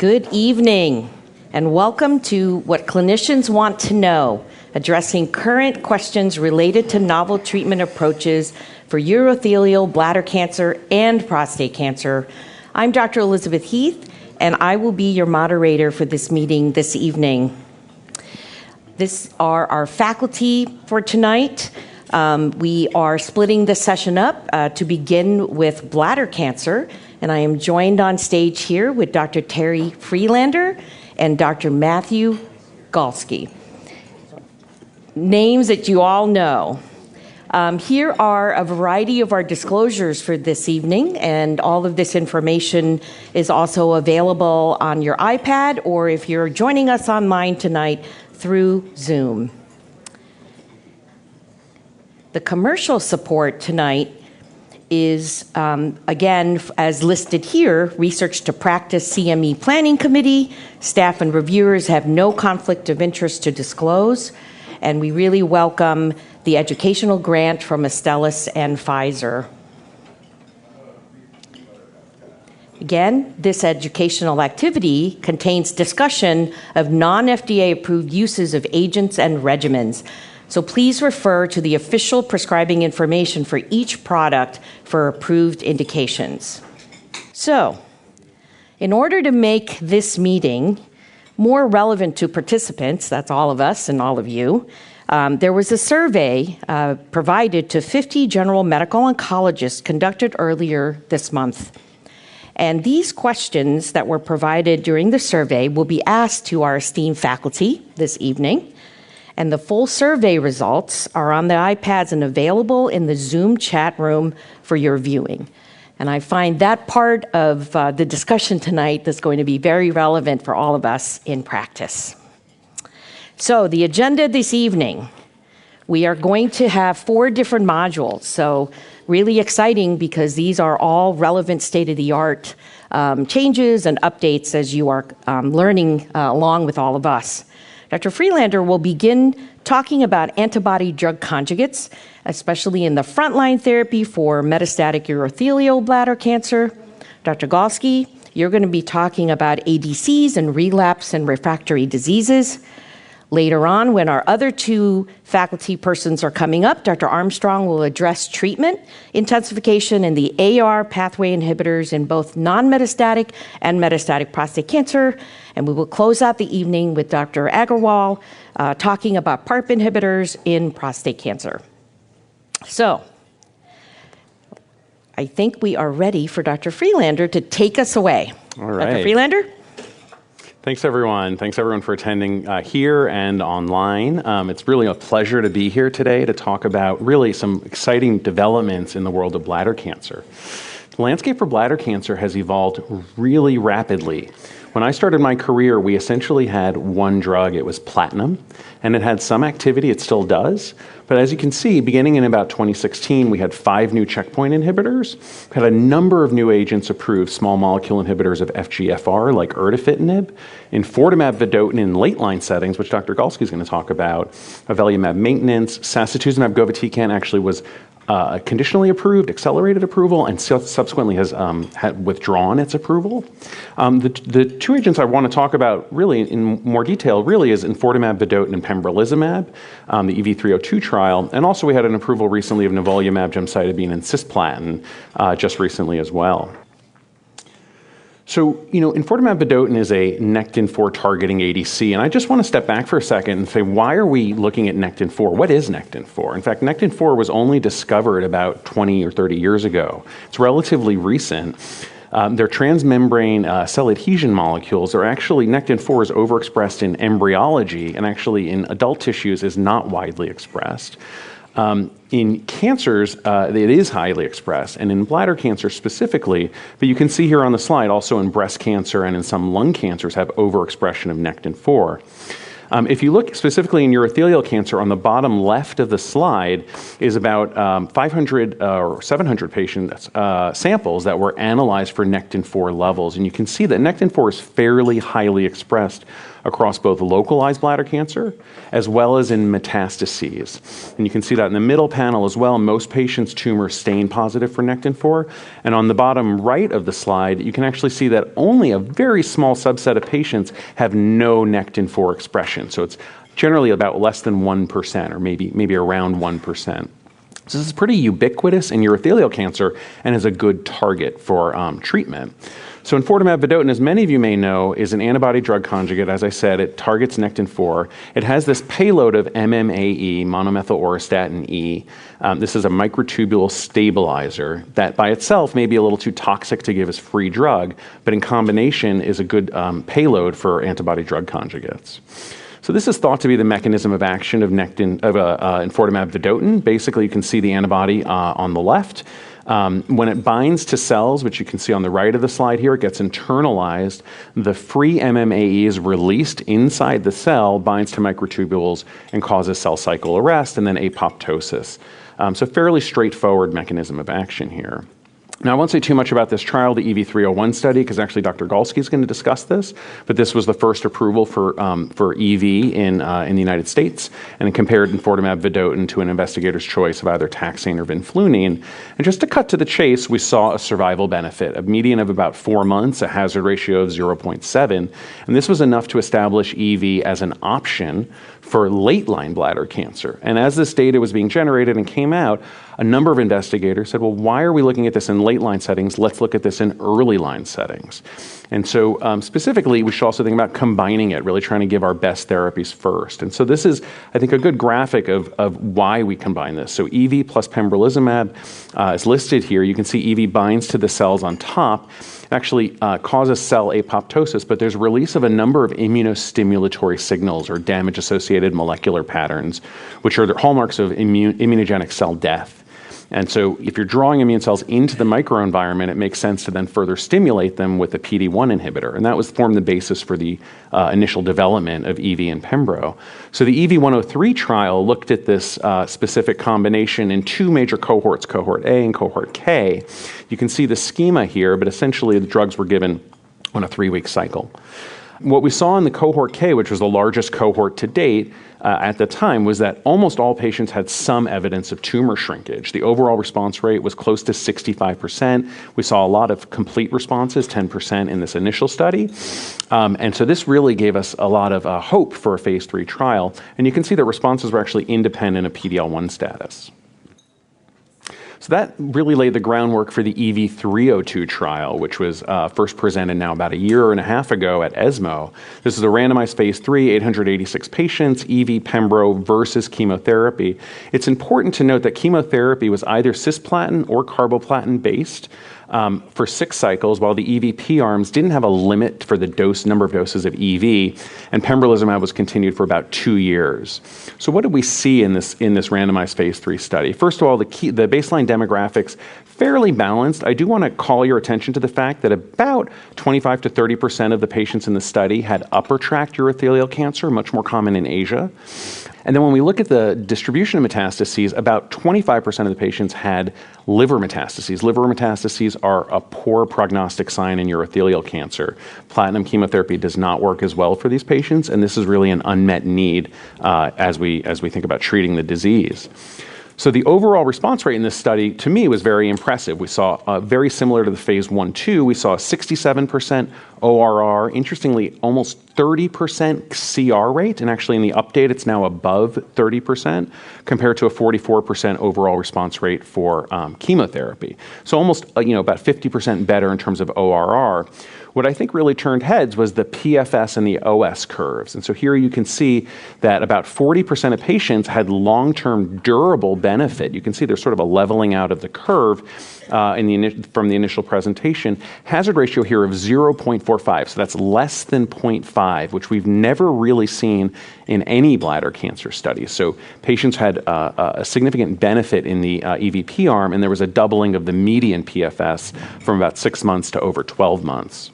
Good evening, and welcome to What Clinicians Want to Know, addressing current questions related to novel treatment approaches for urothelial, bladder cancer, and prostate cancer. I'm Dr. Elisabeth Heath, and I will be your moderator for this meeting this evening. These are our faculty for tonight. We are splitting this session up to begin with bladder cancer, and I am joined on stage here with Dr. Terence Friedlander and Dr. Matthew Galsky. Names that you all know. Here are a variety of our disclosures for this evening, and all of this information is also available on your iPad, or if you're joining us online tonight through Zoom. The commercial support tonight is, again, as listed here, Research to Practice CME Planning Committee. Staff and reviewers have no conflict of interest to disclose, and we really welcome the educational grant from Astellas and Pfizer. Again, this educational activity contains discussion of non-FDA approved uses of agents and regimens. So please refer to the official prescribing information for each product for approved indications. So, in order to make this meeting more relevant to participants, that's all of us and all of you, there was a survey provided to 50 general medical oncologists conducted earlier this month. And these questions that were provided during the survey will be asked to our esteemed faculty this evening. And the full survey results are on the iPads and available in the Zoom chat room for your viewing. And I find that part of the discussion tonight that's going to be very relevant for all of us in practice. So the agenda this evening, we are going to have 4 different modules. So really exciting because these are all relevant state-of-the-art changes and updates as you are learning along with all of us. Dr. Friedlander will begin talking about antibody-drug conjugates, especially in the frontline therapy for metastatic urothelial bladder cancer. Dr. Galsky, you're going to be talking about ADCs and relapse and refractory diseases. Later on, when our other 2 faculty persons are coming up, Dr. Armstrong will address treatment intensification and the AR pathway inhibitors in both non-metastatic and metastatic prostate cancer. And we will close out the evening with Dr. Agarwal talking about PARP inhibitors in prostate cancer. So, I think we are ready for Dr. Friedlander to take us away. All right. Dr. Friedlander? Thanks, everyone. Thanks, everyone, for attending here and online. It's really a pleasure to be here today to talk about really some exciting developments in the world of bladder cancer. The landscape for bladder cancer has evolved really rapidly. When I started my career, we essentially had one drug. It was platinum, and it had some activity. It still does. But as you can see, beginning in about 2016, we had 5 new checkpoint inhibitors. We had a number of new agents approved, small molecule inhibitors of FGFR, like erdafitinib, enfortumab vedotin in late-line settings, which Dr. Galsky is going to talk about, avelumab maintenance, sacituzumab govitecan actually was conditionally approved, accelerated approval, and subsequently has had withdrawn its approval. The 2 agents I want to talk about really in more detail really is enfortumab vedotin and pembrolizumab, the EV302 trial, and also we had an approval recently of nivolumab, gemcitabine, and cisplatin just recently as well. So, enfortumab vedotin is a Nectin-4 targeting ADC, and I just want to step back for a second and say, why are we looking at Nectin-4? What is Nectin-4? In fact, Nectin-4 was only discovered about 20 or 30 years ago. It's relatively recent. They're transmembrane cell adhesion molecules. Nectin-4 is overexpressed in embryology, and actually in adult tissues is not widely expressed. In cancers, it is highly expressed, and in bladder cancer specifically, but you can see here on the slide also in breast cancer and in some lung cancers have overexpression of Nectin-4. If you look specifically in urothelial cancer, on the bottom left of the slide is about 500 or 700 patient samples that were analyzed for Nectin-4 levels, and you can see that Nectin-4 is fairly highly expressed across both localized bladder cancer as well as in metastases. And you can see that in the middle panel as well. Most patients' tumors stain positive for Nectin-4. And on the bottom right of the slide, you can actually see that only a very small subset of patients have no Nectin-4 expression. So it's generally about less than 1%, or maybe around 1%. So this is pretty ubiquitous in urothelial cancer and is a good target for treatment. So enfortumab vedotin, as many of you may know, is an antibody-drug conjugate. As I said, it targets Nectin-4. It has this payload of MMAE, monomethyl auristatin E. This is a microtubule stabilizer that by itself may be a little too toxic to give as free drug, but in combination is a good payload for antibody-drug conjugates. So this is thought to be the mechanism of action of enfortumab vedotin. Basically, you can see the antibody on the left. When it binds to cells, which you can see on the right of the slide here, it gets internalized. The free MMAE is released inside the cell, binds to microtubules, and causes cell cycle arrest and then apoptosis. So fairly straightforward mechanism of action here. Now, I won't say too much about this trial, the EV301 study, because actually Dr. Galsky is going to discuss this, but this was the first approval for EV in the United States, and it compared enfortumab vedotin to an investigator's choice of either taxane or vinflunine. And just to cut to the chase, we saw a survival benefit, a median of about 4 months, a hazard ratio of 0.7, and this was enough to establish EV as an option for late-line bladder cancer. And as this data was being generated and came out, a number of investigators said, well, why are we looking at this in late-line settings? Let's look at this in early-line settings. And so specifically, we should also think about combining it, really trying to give our best therapies first. And so this is, I think, a good graphic of why we combine this. So EV plus pembrolizumab is listed here. You can see EV binds to the cells on top, actually causes cell apoptosis, but there's release of a number of immunostimulatory signals or damage-associated molecular patterns, which are the hallmarks of immunogenic cell death. And so if you're drawing immune cells into the microenvironment, it makes sense to then further stimulate them with a PD-1 inhibitor. And that formed the basis for the initial development of EV and Pembro. So the EV103 trial looked at this specific combination in 2 major cohorts, cohort A and cohort K. You can see the schema here, but essentially the drugs were given on a 3-week cycle. What we saw in the cohort K, which was the largest cohort to date at the time, was that almost all patients had some evidence of tumor shrinkage. The overall response rate was close to 65%. We saw a lot of complete responses, 10% in this initial study. And so this really gave us a lot of hope for a phase 3 trial. And you can see that responses were actually independent of PD-L1 status. So that really laid the groundwork for the EV302 trial, which was first presented now about a year and a half ago at ESMO. This is a randomized phase 3, 886 patients, EV Pembro versus chemotherapy. It's important to note that chemotherapy was either cisplatin or carboplatin based for 6 cycles, while the EVP arms didn't have a limit for the number of doses of EV, and pembrolizumab was continued for about 2 years. So what did we see in this randomized phase 3 study? First of all, the baseline demographics fairly balanced. I do want to call your attention to the fact that about 25 to 30% of the patients in the study had upper tract urothelial cancer, much more common in Asia. And then when we look at the distribution of metastases, about 25% of the patients had liver metastases. Liver metastases are a poor prognostic sign in urothelial cancer. Platinum chemotherapy does not work as well for these patients, and this is really an unmet need as we think about treating the disease. So the overall response rate in this study, to me, was very impressive. We saw very similar to the phase 1/2. We saw a 67% ORR, interestingly, almost 30% CR rate, and actually in the update, it's now above 30%, compared to a 44% overall response rate for chemotherapy. So almost about 50% better in terms of ORR. What I think really turned heads was the PFS and the OS curves. And so here you can see that about 40% of patients had long-term durable benefit. You can see there's sort of a leveling out of the curve from the initial presentation. Hazard ratio here of 0.45, so that's less than 0.5, which we've never really seen in any bladder cancer study. So patients had a significant benefit in the EVP arm, and there was a doubling of the median PFS from about 6 months to over 12 months.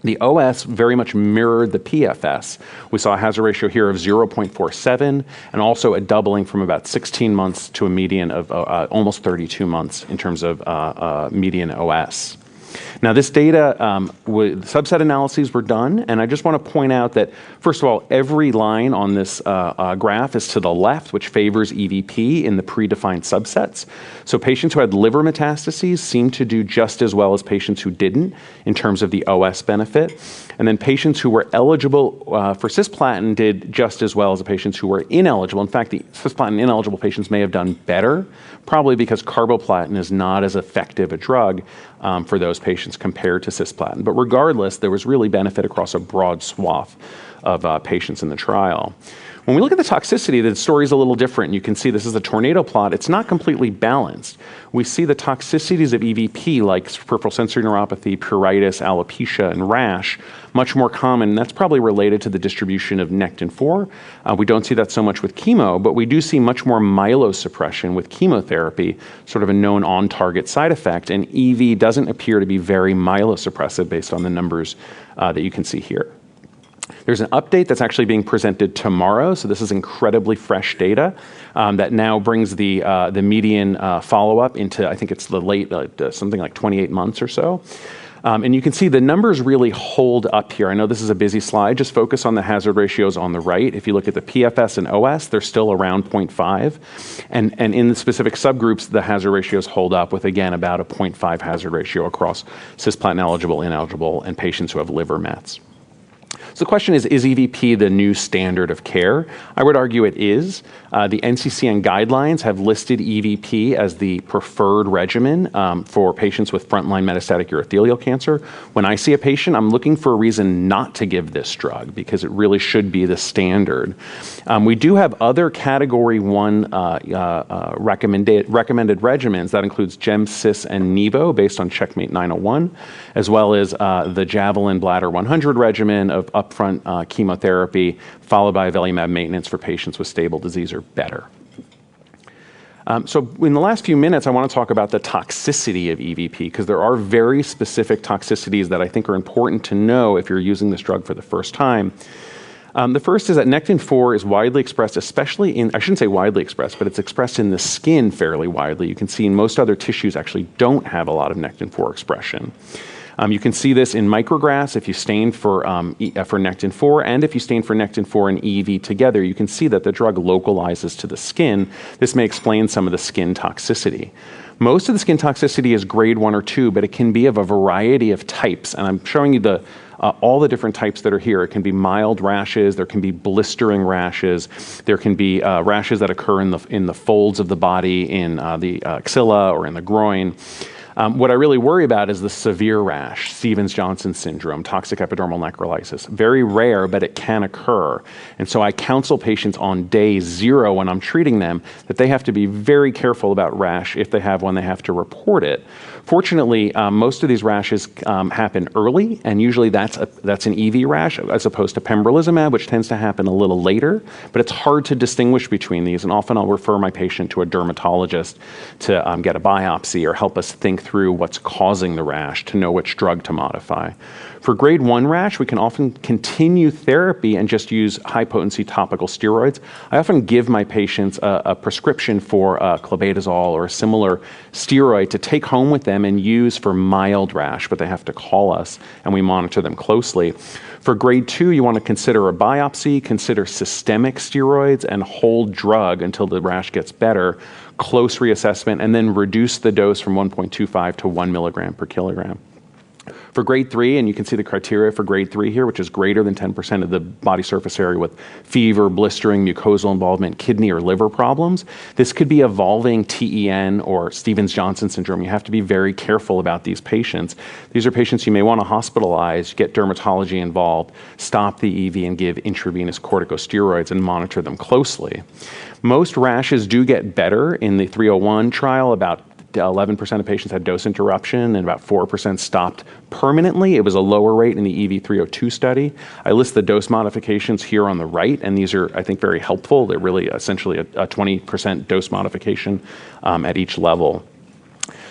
The OS very much mirrored the PFS. We saw a hazard ratio here of 0.47 and also a doubling from about 16 months to a median of almost 32 months in terms of median OS. Now, this data, subset analyses were done, and I just want to point out that, first of all, every line on this graph is to the left, which favors EVP in the predefined subsets. So patients who had liver metastases seemed to do just as well as patients who didn't in terms of the OS benefit. And then patients who were eligible for cisplatin did just as well as the patients who were ineligible. In fact, the cisplatin ineligible patients may have done better, probably because carboplatin is not as effective a drug for those patients compared to cisplatin. But regardless, there was really benefit across a broad swath of patients in the trial. When we look at the toxicity, the story is a little different. You can see this is a tornado plot. It's not completely balanced. We see the toxicities of EVP, like peripheral sensory neuropathy, pruritus, alopecia, and rash, much more common. And that's probably related to the distribution of Nectin-4. We don't see that so much with chemo, but we do see much more myelosuppression with chemotherapy, sort of a known on-target side effect. And EV doesn't appear to be very myelosuppressive based on the numbers that you can see here. There's an update that's actually being presented tomorrow, so this is incredibly fresh data that now brings the median follow-up into, I think it's the late, something like 28 months or so. And you can see the numbers really hold up here. I know this is a busy slide. Just focus on the hazard ratios on the right. If you look at the PFS and OS, they're still around 0.5. And in the specific subgroups, the hazard ratios hold up with, again, about a 0.5 hazard ratio across cisplatin eligible, ineligible, and patients who have liver mets. So the question is EVP the new standard of care? I would argue it is. The NCCN guidelines have listed EVP as the preferred regimen for patients with frontline metastatic urothelial cancer. When I see a patient, I'm looking for a reason not to give this drug because it really should be the standard. We do have other category 1 recommended regimens. That includes Gem, Cis, and Nivo based on Checkmate 901, as well as the Javelin Bladder 100 regimen of upfront chemotherapy, followed by avelumab maintenance for patients with stable disease or better. So in the last few minutes, I want to talk about the toxicity of EVP because there are very specific toxicities that I think are important to know if you're using this drug for the first time. The first is that Nectin-4 is widely expressed, especially in, I shouldn't say widely expressed, but it's expressed in the skin fairly widely. You can see in most other tissues actually don't have a lot of Nectin-4 expression. You can see this in micrographs if you stain for Nectin-4, and if you stain for Nectin-4 and EV together, you can see that the drug localizes to the skin. This may explain some of the skin toxicity. Most of the skin toxicity is grade 1 or 2, but it can be of a variety of types, and I'm showing you all the different types that are here. It can be mild rashes, there can be blistering rashes, there can be rashes that occur in the folds of the body, in the axilla or in the groin. What I really worry about is the severe rash, Stevens-Johnson syndrome, toxic epidermal necrolysis. Very rare, but it can occur. And so I counsel patients on day 0 when I'm treating them that they have to be very careful about rash if they have one, they have to report it. Fortunately, most of these rashes happen early, and usually that's an EV rash as opposed to pembrolizumab, which tends to happen a little later. But it's hard to distinguish between these, and often I'll refer my patient to a dermatologist to get a biopsy or help us think through what's causing the rash to know which drug to modify. For grade 1 rash, we can often continue therapy and just use high-potency topical steroids. I often give my patients a prescription for clobetasol or a similar steroid to take home with them and use for mild rash, but they have to call us and we monitor them closely. For grade 2, you want to consider a biopsy, consider systemic steroids, and hold drug until the rash gets better, close reassessment, and then reduce the dose from 1.25 to 1 milligram per kilogram. For grade 3, and you can see the criteria for grade 3 here, which is greater than 10% of the body surface area with fever, blistering, mucosal involvement, kidney or liver problems. This could be evolving TEN or Stevens-Johnson syndrome. You have to be very careful about these patients. These are patients you may want to hospitalize, get dermatology involved, stop the EV and give intravenous corticosteroids and monitor them closely. Most rashes do get better in the 301 trial. About 11% of patients had dose interruption and about 4% stopped permanently. It was a lower rate in the EV302 study. I list the dose modifications here on the right, and these are, I think, very helpful. They're really essentially a 20% dose modification at each level.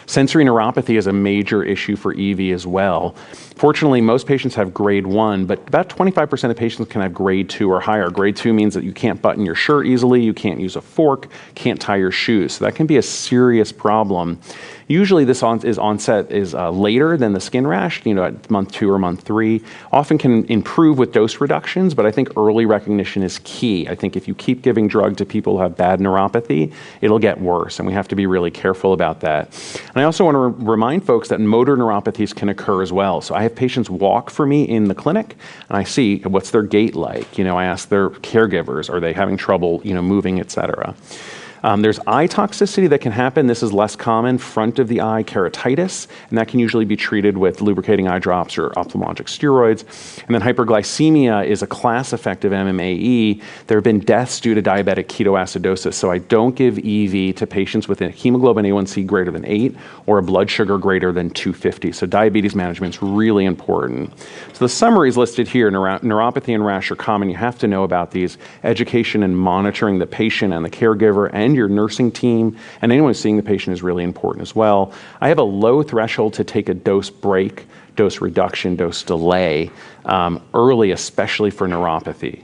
Sensory neuropathy is a major issue for EV as well. Fortunately, most patients have grade 1, but about 25% of patients can have grade 2 or higher. Grade 2 means that you can't button your shirt easily, you can't use a fork, can't tie your shoes. So that can be a serious problem. Usually this onset is later than the skin rash, at month 2 or month 3. Often can improve with dose reductions, but I think early recognition is key. I think if you keep giving drug to people who have bad neuropathy, it'll get worse, and we have to be really careful about that. And I also want to remind folks that motor neuropathies can occur as well. So I have patients walk for me in the clinic, and I see what's their gait like. I ask their caregivers, are they having trouble, moving, et cetera. There's eye toxicity that can happen. This is less common, front of the eye keratitis, and that can usually be treated with lubricating eye drops or ophthalmologic steroids. And then hyperglycemia is a class effect of MMAE. There have been deaths due to diabetic ketoacidosis, so I don't give EV to patients with a hemoglobin A1C greater than 8 or a blood sugar greater than 250. So diabetes management is really important. So the summary is listed here. Neuropathy and rash are common. You have to know about these. Education and monitoring the patient and the caregiver and your nursing team and anyone who's seeing the patient is really important as well. I have a low threshold to take a dose break, dose reduction, dose delay early, especially for neuropathy.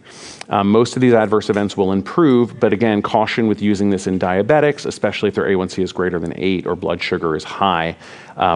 Most of these adverse events will improve, but again, caution with using this in diabetics, especially if their A1C is greater than 8 or blood sugar is high.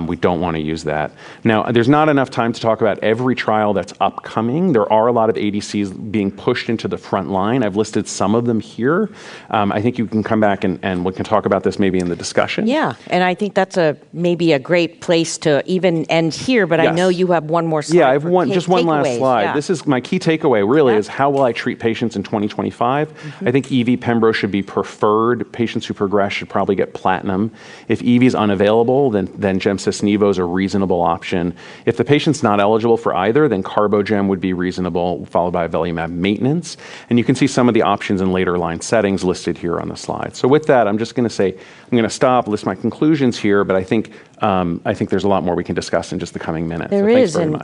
We don't want to use that. Now, there's not enough time to talk about every trial that's upcoming. There are a lot of ADCs being pushed into the front line. I've listed some of them here. I think you can come back and we can talk about this maybe in the discussion. Yeah, and I think that's maybe a great place to even end here, but yes. I know you have one more slide. Yeah, I have just one last slide. Yeah. This is my key takeaway really is how will I treat patients in 2025? Mm-hmm. I think EV Pembro should be preferred. Patients who progress should probably get platinum. If EV is unavailable, then gemcitabine is a reasonable option. If the patient's not eligible for either, then CarboGem would be reasonable, followed by avelumab maintenance. And you can see some of the options in later line settings listed here on the slide. So with that, I'm just going to say, I'm going to stop, list my conclusions here, but I think there's a lot more we can discuss in just the coming minutes. There is, and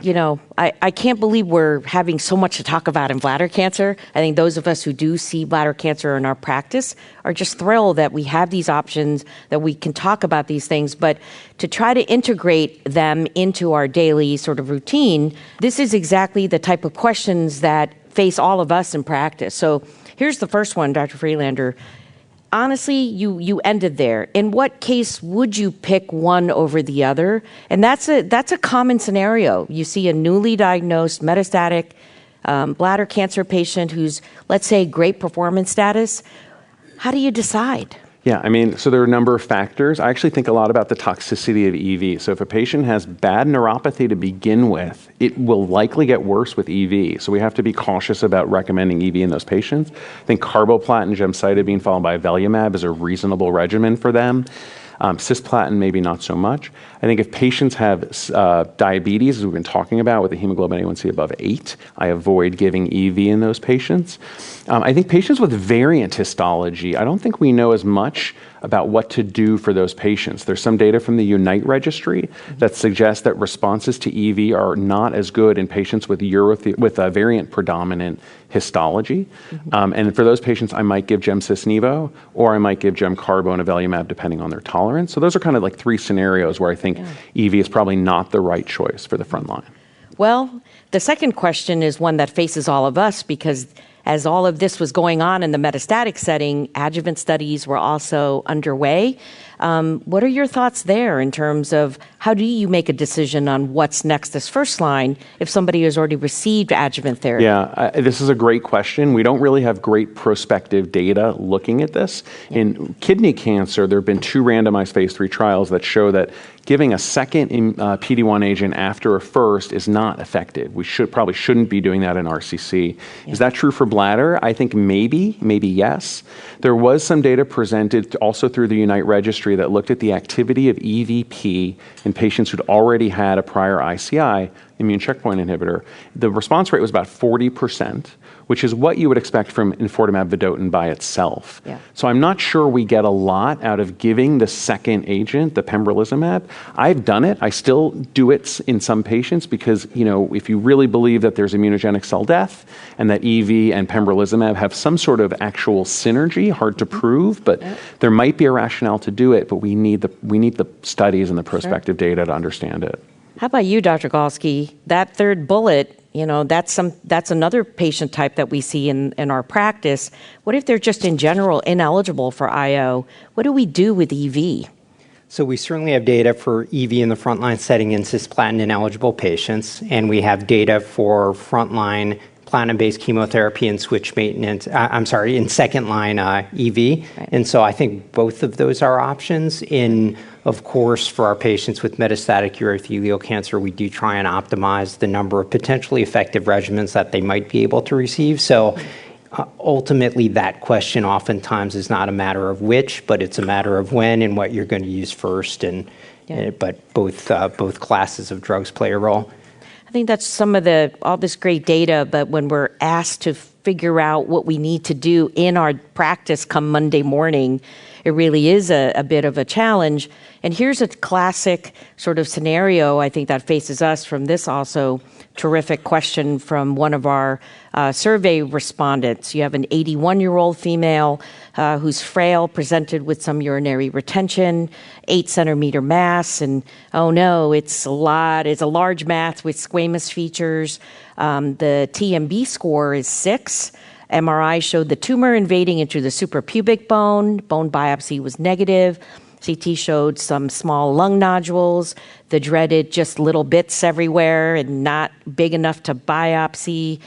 I can't believe we're having so much to talk about in bladder cancer. I think those of us who do see bladder cancer in our practice are just thrilled that we have these options, that we can talk about these things, but to try to integrate them into our daily sort of routine, this is exactly the type of questions that face all of us in practice. So here's the first one, Dr. Friedlander. Honestly, you ended there. In what case would you pick one over the other? And that's a common scenario. You see a newly diagnosed metastatic bladder cancer patient who's, let's say, great performance status. How do you decide? Yeah, so there are a number of factors. I actually think a lot about the toxicity of EV. So if a patient has bad neuropathy to begin with, it will likely get worse with EV. So we have to be cautious about recommending EV in those patients. I think carboplatin, gemcitabine, followed by avelumab is a reasonable regimen for them. Cisplatin, maybe not so much. I think if patients have diabetes, as we've been talking about, with a hemoglobin A1C above 8, I avoid giving EV in those patients. I think patients with variant histology, I don't think we know as much about what to do for those patients. There's some data from the UNITE registry that suggests that responses to EV are not as good in patients with a variant predominant histology. And for those patients, I might give gemcitabine or I might give gemcarbo and avelumab depending on their tolerance. So those are kind of like three scenarios where I think EV is probably not the right choice for the front line. Well, the second question is one that faces all of us because as all of this was going on in the metastatic setting, adjuvant studies were also underway. What are your thoughts there in terms of how do you make a decision on what's next as first line if somebody has already received adjuvant therapy? Yeah, this is a great question. We don't really have great prospective data looking at this. Yeah. In kidney cancer, there have been 2 randomized phase 3 trials that show that giving a second PD-1 agent after a first is not effective. We probably shouldn't be doing that in RCC. Yeah. Is that true for bladder? I think maybe yes. There was some data presented also through the UNITE registry that looked at the activity of EVP in patients who'd already had a prior ICI, immune checkpoint inhibitor. The response rate was about 40%, which is what you would expect from enfortumab vedotin by itself. Yeah. So I'm not sure we get a lot out of giving the second agent, the pembrolizumab. I've done it. I still do it in some patients because, if you really believe that there's immunogenic cell death and that EV and pembrolizumab have some sort of actual synergy, hard to prove, but there might be a rationale to do it, but we need the studies and the prospective data to understand it. How about you, Dr. Galsky? That third bullet, that's another patient type that we see in our practice. What if they're just in general ineligible for IO? What do we do with EV? So we certainly have data for EV in the frontline setting in cisplatin-ineligible patients, and we have data for frontline platinum-based chemotherapy and switch maintenance, in second-line EV. Right. And so I think both of those are options. Of course, for our patients with metastatic urothelial cancer, we do try and optimize the number of potentially effective regimens that they might be able to receive. So ultimately, that question oftentimes is not a matter of which, but it's a matter of when and what you're going to use first. But both classes of drugs play a role. I think that's all this great data, but when we're asked to figure out what we need to do in our practice come Monday morning, it really is a bit of a challenge. And here's a classic sort of scenario, I think, that faces us from this also terrific question from one of our survey respondents. You have an 81-year-old female who's frail, presented with some urinary retention, 8-centimeter mass, and oh no, it's a large mass with squamous features. The TMB score is 6. MRI showed the tumor invading into the suprapubic bone. Bone biopsy was negative. CT showed some small lung nodules, the dreaded just little bits everywhere and not big enough to biopsy.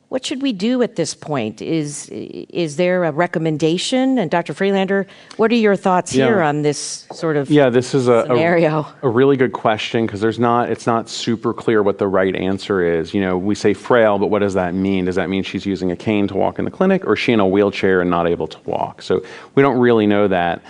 What should we do at this point? Is there a recommendation? And Dr. Friedlander, what are your thoughts here on this sort of this is scenario? A really good question, because it's not super clear what the right answer is. We say frail, but what does that mean? Does that mean she's using a cane to walk in the clinic, or is she in a wheelchair and not able to walk? So we don't really know that.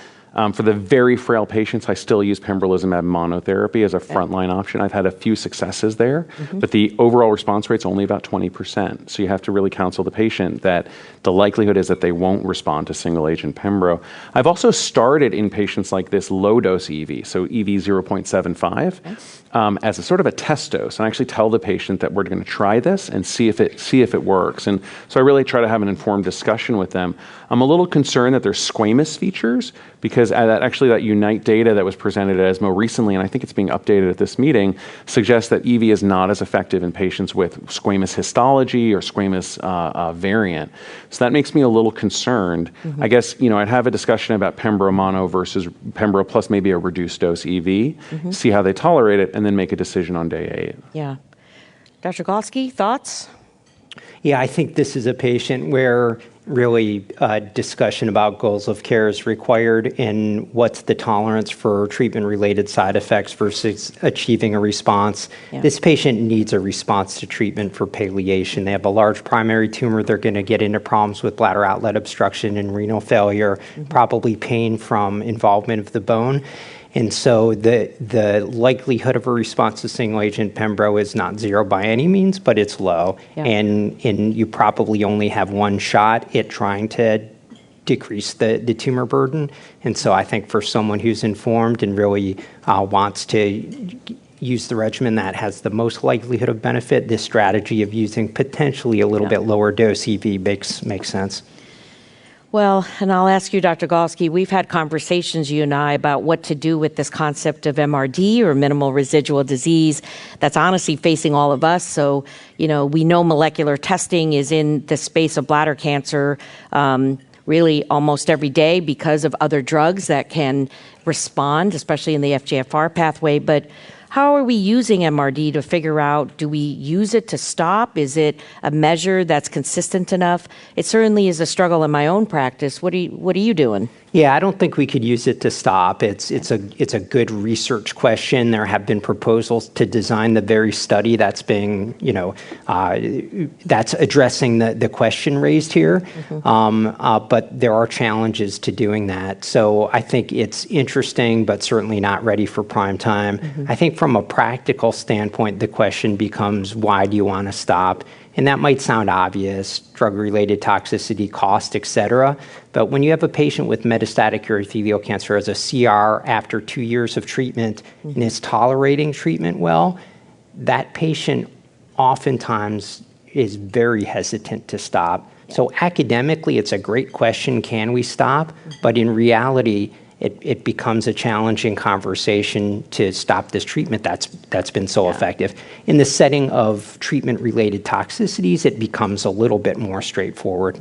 For the very frail patients, I still use pembrolizumab monotherapy as a frontline option. I've had a few successes there, but the overall response rate's only about 20%. So you have to really counsel the patient that the likelihood is that they won't respond to single-agent pembro. I've also started in patients like this low-dose EV, so EV 0.75, as a sort of a test dose. And I actually tell the patient that we're going to try this and see if it works. And so I really try to have an informed discussion with them. I'm a little concerned that there's squamous features, because that UNITE data that was presented at ESMO recently, and I think it's being updated at this meeting, suggests that EV is not as effective in patients with squamous histology or squamous variant. So that makes me a little concerned. I guess, I'd have a discussion about pembro mono versus pembro plus maybe a reduced dose EV, see how they tolerate it, and then make a decision on day 8. Yeah. Dr. Galsky, thoughts? Yeah, I think this is a patient where really discussion about goals of care is required, and what's the tolerance for treatment-related side effects versus achieving a response. Yeah. This patient needs a response to treatment for palliation. They have a large primary tumor. They're going to get into problems with bladder outlet obstruction and renal failure, probably pain from involvement of the bone. And so the likelihood of a response to single-agent pembro is not zero by any means, but it's low. Yeah. And you probably only have one shot at trying to decrease the tumor burden. And so I think for someone who's informed and really wants to use the regimen that has the most likelihood of benefit, this strategy of using potentially a little bit lower dose EV makes sense. Well, and I'll ask you, Dr. Galsky, we've had conversations, you and I, about what to do with this concept of MRD, or minimal residual disease, that's honestly facing all of us. So, we know molecular testing is in the space of bladder cancer really almost every day because of other drugs that can respond, especially in the FGFR pathway. But how are we using MRD to figure out, do we use it to stop? Is it a measure that's consistent enough? It certainly is a struggle in my own practice. What are you doing? Yeah, I don't think we could use it to stop. It's a good research question. There have been proposals to design the very study that's being, that's addressing the question raised here. But there are challenges to doing that. So I think it's interesting, but certainly not ready for prime time. I think from a practical standpoint, the question becomes, why do you want to stop? And that might sound obvious, drug-related toxicity, cost, et cetera. But when you have a patient with metastatic urothelial cancer as a CR after 2 years of treatment and is tolerating treatment well, that patient oftentimes is very hesitant to stop. So academically, it's a great question, can we stop? But in reality, it becomes a challenging conversation to stop this treatment that's been so effective. In the setting of treatment-related toxicities, it becomes a little bit more straightforward.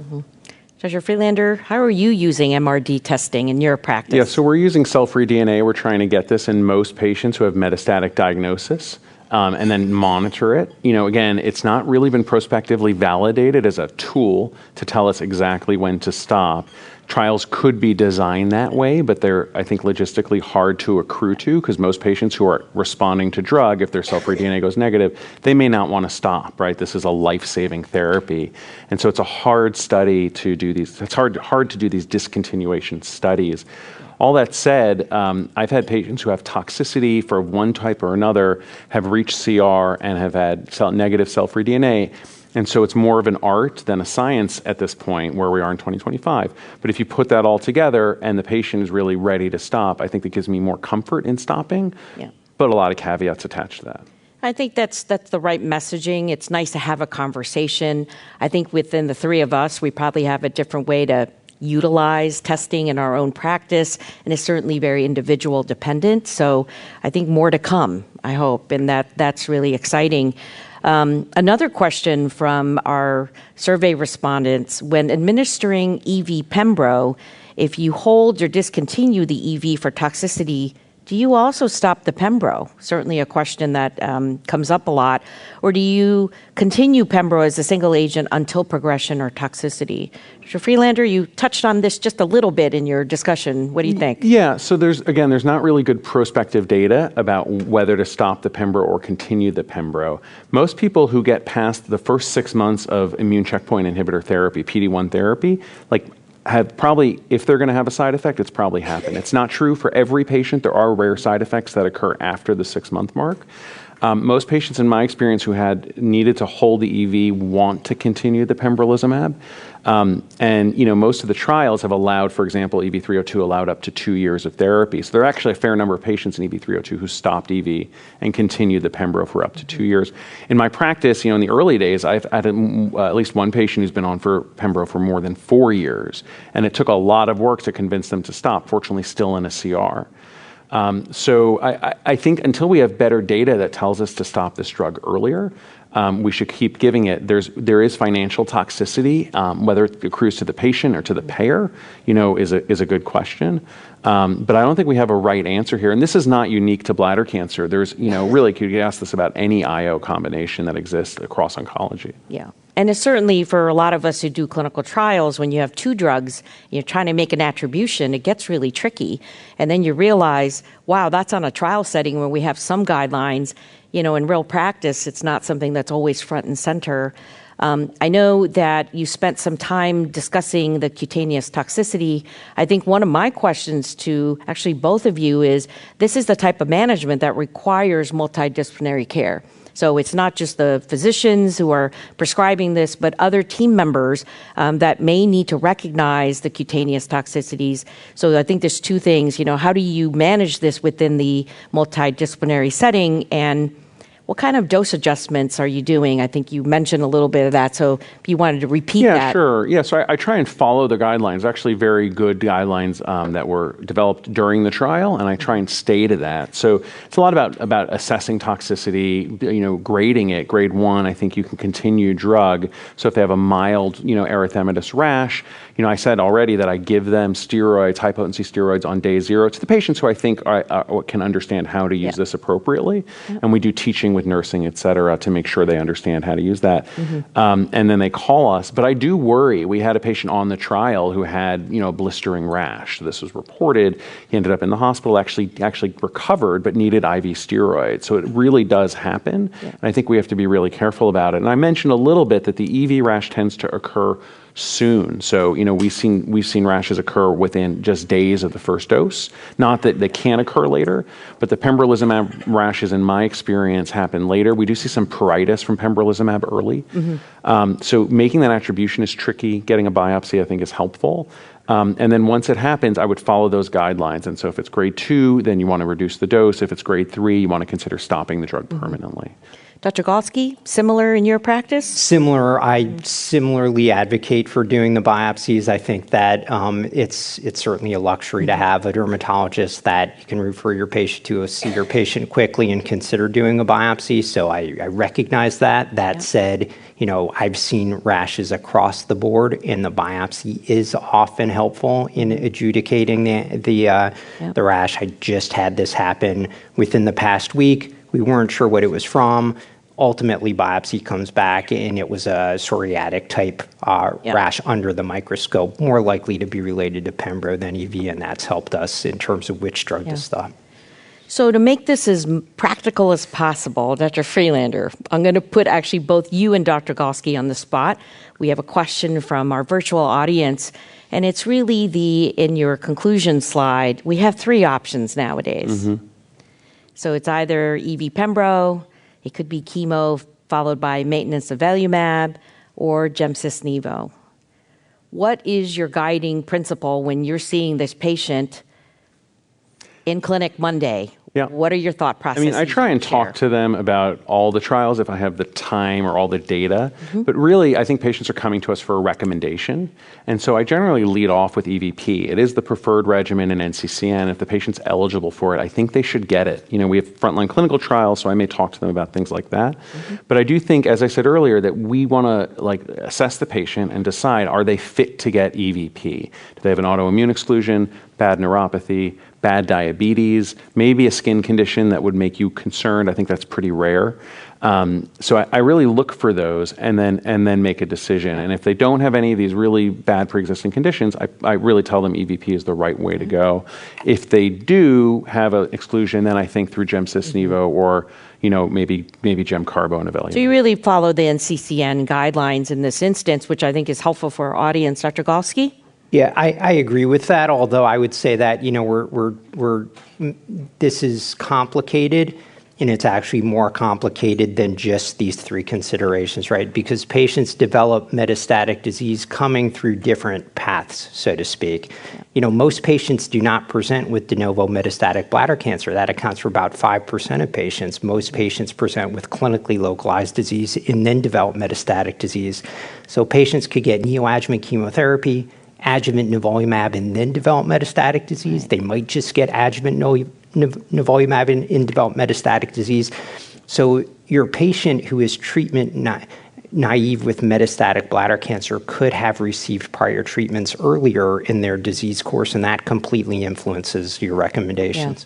Dr. Friedlander, how are you using MRD testing in your practice? Yeah, so we're using cell-free DNA. We're trying to get this in most patients who have metastatic diagnosis. And then monitor it. Again, it's not really been prospectively validated as a tool to tell us exactly when to stop. Trials could be designed that way, but they're, I think, logistically hard to accrue to because most patients who are responding to drug, if their cell-free DNA goes negative, they may not want to stop, right? This is a life-saving therapy. And so it's a hard study to do these. It's hard to do these discontinuation studies. All that said, I've had patients who have toxicity for one type or another, have reached CR, and have had negative cell-free DNA. And so it's more of an art than a science at this point where we are in 2025. But if you put that all together and the patient is really ready to stop, I think that gives me more comfort in stopping, but a lot of caveats attached to that. I think that's the right messaging. It's nice to have a conversation. I think within the three of us, we probably have a different way to utilize testing in our own practice, and it's certainly very individual dependent. So I think more to come, I hope, and that's really exciting. Another question from our survey respondents: when administering EV Pembro, if you hold or discontinue the EV for toxicity, do you also stop the Pembro? Certainly a question that comes up a lot. Or do you continue Pembro as a single agent until progression or toxicity? Dr. Friedlander, you touched on this just a little bit in your discussion. What do you think? Yeah, so there's not really good prospective data about whether to stop the Pembro or continue the Pembro. Most people who get past the first 6 months of immune checkpoint inhibitor therapy, PD-1 therapy, have probably, if they're going to have a side effect, it's probably happened. It's not true for every patient. There are rare side effects that occur after the 6-month mark. Most patients, in my experience, who had needed to hold the EV want to continue the pembrolizumab. And most of the trials have allowed, for example, EV302 allowed up to 2 years of therapy. So there are actually a fair number of patients in EV302 who stopped EV and continued the Pembro for up to 2 years. In my practice, in the early days, I've had at least one patient who's been on for Pembro for more than 4 years. And it took a lot of work to convince them to stop, fortunately still in a CR. So I think until we have better data that tells us to stop this drug earlier, we should keep giving it. There is financial toxicity, whether it accrues to the patient or to the payer, is a good question. But I don't think we have a right answer here. And this is not unique to bladder cancer. There's, really, could you ask this about any IO combination that exists across oncology? Yeah. And it's certainly for a lot of us who do clinical trials, when you have two drugs, you're trying to make an attribution, it gets really tricky. And then you realize, wow, that's on a trial setting where we have some guidelines. In real practice, it's not something that's always front and center. I know that you spent some time discussing the cutaneous toxicity. I think one of my questions to actually both of you is, this is the type of management that requires multidisciplinary care. So it's not just the physicians who are prescribing this, but other team members that may need to recognize the cutaneous toxicities. So I think there's two things, how do you manage this within the multidisciplinary setting, and what kind of dose adjustments are you doing? I think you mentioned a little bit of that, so if you wanted to repeat that. Yeah, sure. Yeah, so I try and follow the guidelines, actually very good guidelines that were developed during the trial, and I try and stay to that. So it's a lot about assessing toxicity, grading it. Grade 1, I think you can continue drug. So if they have a mild, erythematous rash, I said already that I give them steroids, high-potency steroids on day 0 to the patients who I think can understand how to use this appropriately. And we do teaching with nursing, et cetera, to make sure they understand how to use that. And then they call us. But I do worry. We had a patient on the trial who had, blistering rash. This was reported. He ended up in the hospital, actually recovered, but needed IV steroids. So it really does happen. And I think we have to be really careful about it. And I mentioned a little bit that the EV rash tends to occur soon. So, we've seen rashes occur within just days of the first dose. Not that they can't occur later, but the pembrolizumab rashes, in my experience, happen later. We do see some pruritus from pembrolizumab early. So making that attribution is tricky. Getting a biopsy, I think, is helpful. And then once it happens, I would follow those guidelines. And so if it's grade 2, then you want to reduce the dose. If it's grade 3, you want to consider stopping the drug permanently. Dr. Galsky, similar in your practice? Similar. I similarly advocate for doing the biopsies. I think that it's certainly a luxury to have a dermatologist that you can refer your patient to, see your patient quickly and consider doing a biopsy. So I recognize that. That said, I've seen rashes across the board, and the biopsy is often helpful in adjudicating the rash. I just had this happen within the past week. We weren't sure what it was from. Ultimately, biopsy comes back, and it was a psoriatic type rash under the microscope, more likely to be related to pembro than EV, and that's helped us in terms of which drug to stop. So to make this as practical as possible, Dr. Friedlander, I'm going to put actually both you and Dr. Galsky on the spot. We have a question from our virtual audience, and it's really in your conclusion slide, we have 3 options nowadays. So it's either EV pembro, it could be chemo followed by maintenance of avelumab, or gemcitabine. What is your guiding principle when you're seeing this patient in clinic Monday? Yeah. What are your thought processes? I try and talk to them about all the trials if I have the time or all the data. But really, I think patients are coming to us for a recommendation. And so I generally lead off with EVP. It is the preferred regimen in NCCN. If the patient's eligible for it, I think they should get it. We have frontline clinical trials, so I may talk to them about things like that. But I do think, as I said earlier, that we want to assess the patient and decide, are they fit to get EVP? Do they have an autoimmune exclusion, bad neuropathy, bad diabetes, maybe a skin condition that would make you concerned? I think that's pretty rare. So I really look for those and then make a decision. And if they don't have any of these really bad pre-existing conditions, I really tell them EVP is the right way to go. If they do have an exclusion, then I think through gemcitabine or maybe gemcarbo and avelumab. So you really follow the NCCN guidelines in this instance, which I think is helpful for our audience. Dr. Galsky? Yeah, I agree with that, although I would say that, this is complicated, and it's actually more complicated than just these 3 considerations, right? Because patients develop metastatic disease coming through different paths, so to speak. Most patients do not present with de novo metastatic bladder cancer. That accounts for about 5% of patients. Most patients present with clinically localized disease and then develop metastatic disease. So patients could get neoadjuvant chemotherapy, adjuvant nivolumab, and then develop metastatic disease. They might just get adjuvant nivolumab and develop metastatic disease. So your patient who is treatment naive with metastatic bladder cancer could have received prior treatments earlier in their disease course, and that completely influences your recommendations.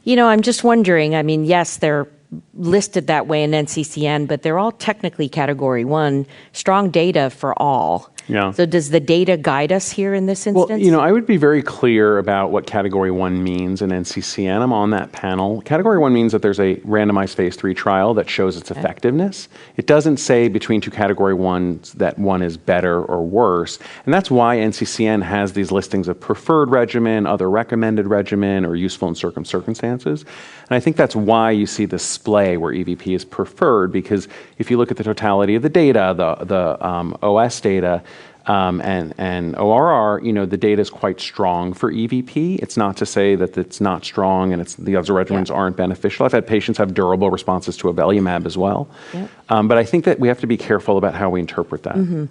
I'm just wondering, yes, they're listed that way in NCCN, but they're all technically Category 1, strong data for all. Yeah. So does the data guide us here in this instance? Well, I would be very clear about what Category 1 means in NCCN. I'm on that panel. Category 1 means that there's a randomized phase 3 trial that shows its effectiveness. It doesn't say between 2 Category 1s that one is better or worse. And that's why NCCN has these listings of preferred regimen, other recommended regimen, or useful in circumstances. And I think that's why you see this splay where EVP is preferred, because if you look at the totality of the data, the OS data, and ORR, the data is quite strong for EVP. It's not to say that it's not strong and the other regimens aren't beneficial. I've had patients have durable responses to avelumab as well. But I think that we have to be careful about how we interpret that.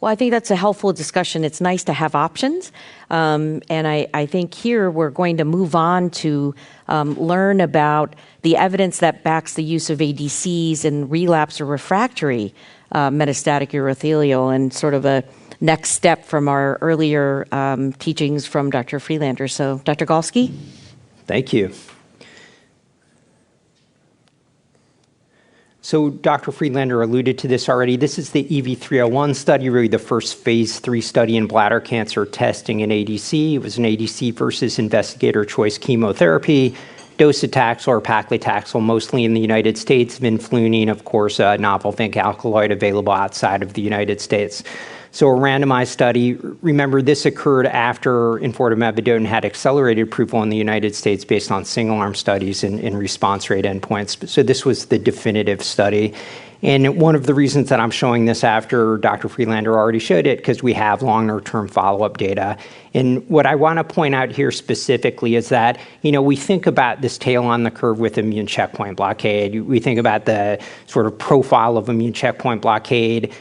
Well, I think that's a helpful discussion. It's nice to have options. And I think here we're going to move on to learn about the evidence that backs the use of ADCs in relapse or refractory metastatic urothelial, and sort of a next step from our earlier teachings from Dr. Friedlander. So, Dr. Galsky? Thank you. So Dr. Friedlander alluded to this already. This is the EV301 study, really the first phase 3 study in bladder cancer testing in ADC. It was an ADC versus investigator choice chemotherapy, docetaxel or paclitaxel, mostly in the United States, vinflunine, of course, a novel zinc alkaloid available outside of the United States. So a randomized study. Remember, this occurred after enfortumab vedotin had accelerated approval in the United States based on single-arm studies and response rate endpoints. So this was the definitive study. And one of the reasons that I'm showing this after Dr. Friedlander already showed it, because we have longer-term follow-up data. And what I want to point out here specifically is that, we think about this tail on the curve with immune checkpoint blockade. We think about the sort of profile of immune checkpoint blockade,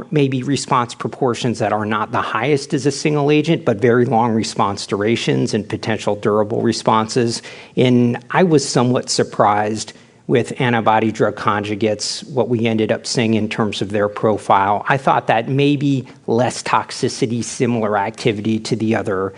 maybe response proportions that are not the highest as a single agent, but very long response durations and potential durable responses. And I was somewhat surprised with antibody drug conjugates, what we ended up seeing in terms of their profile. I thought that maybe less toxicity, similar activity to the other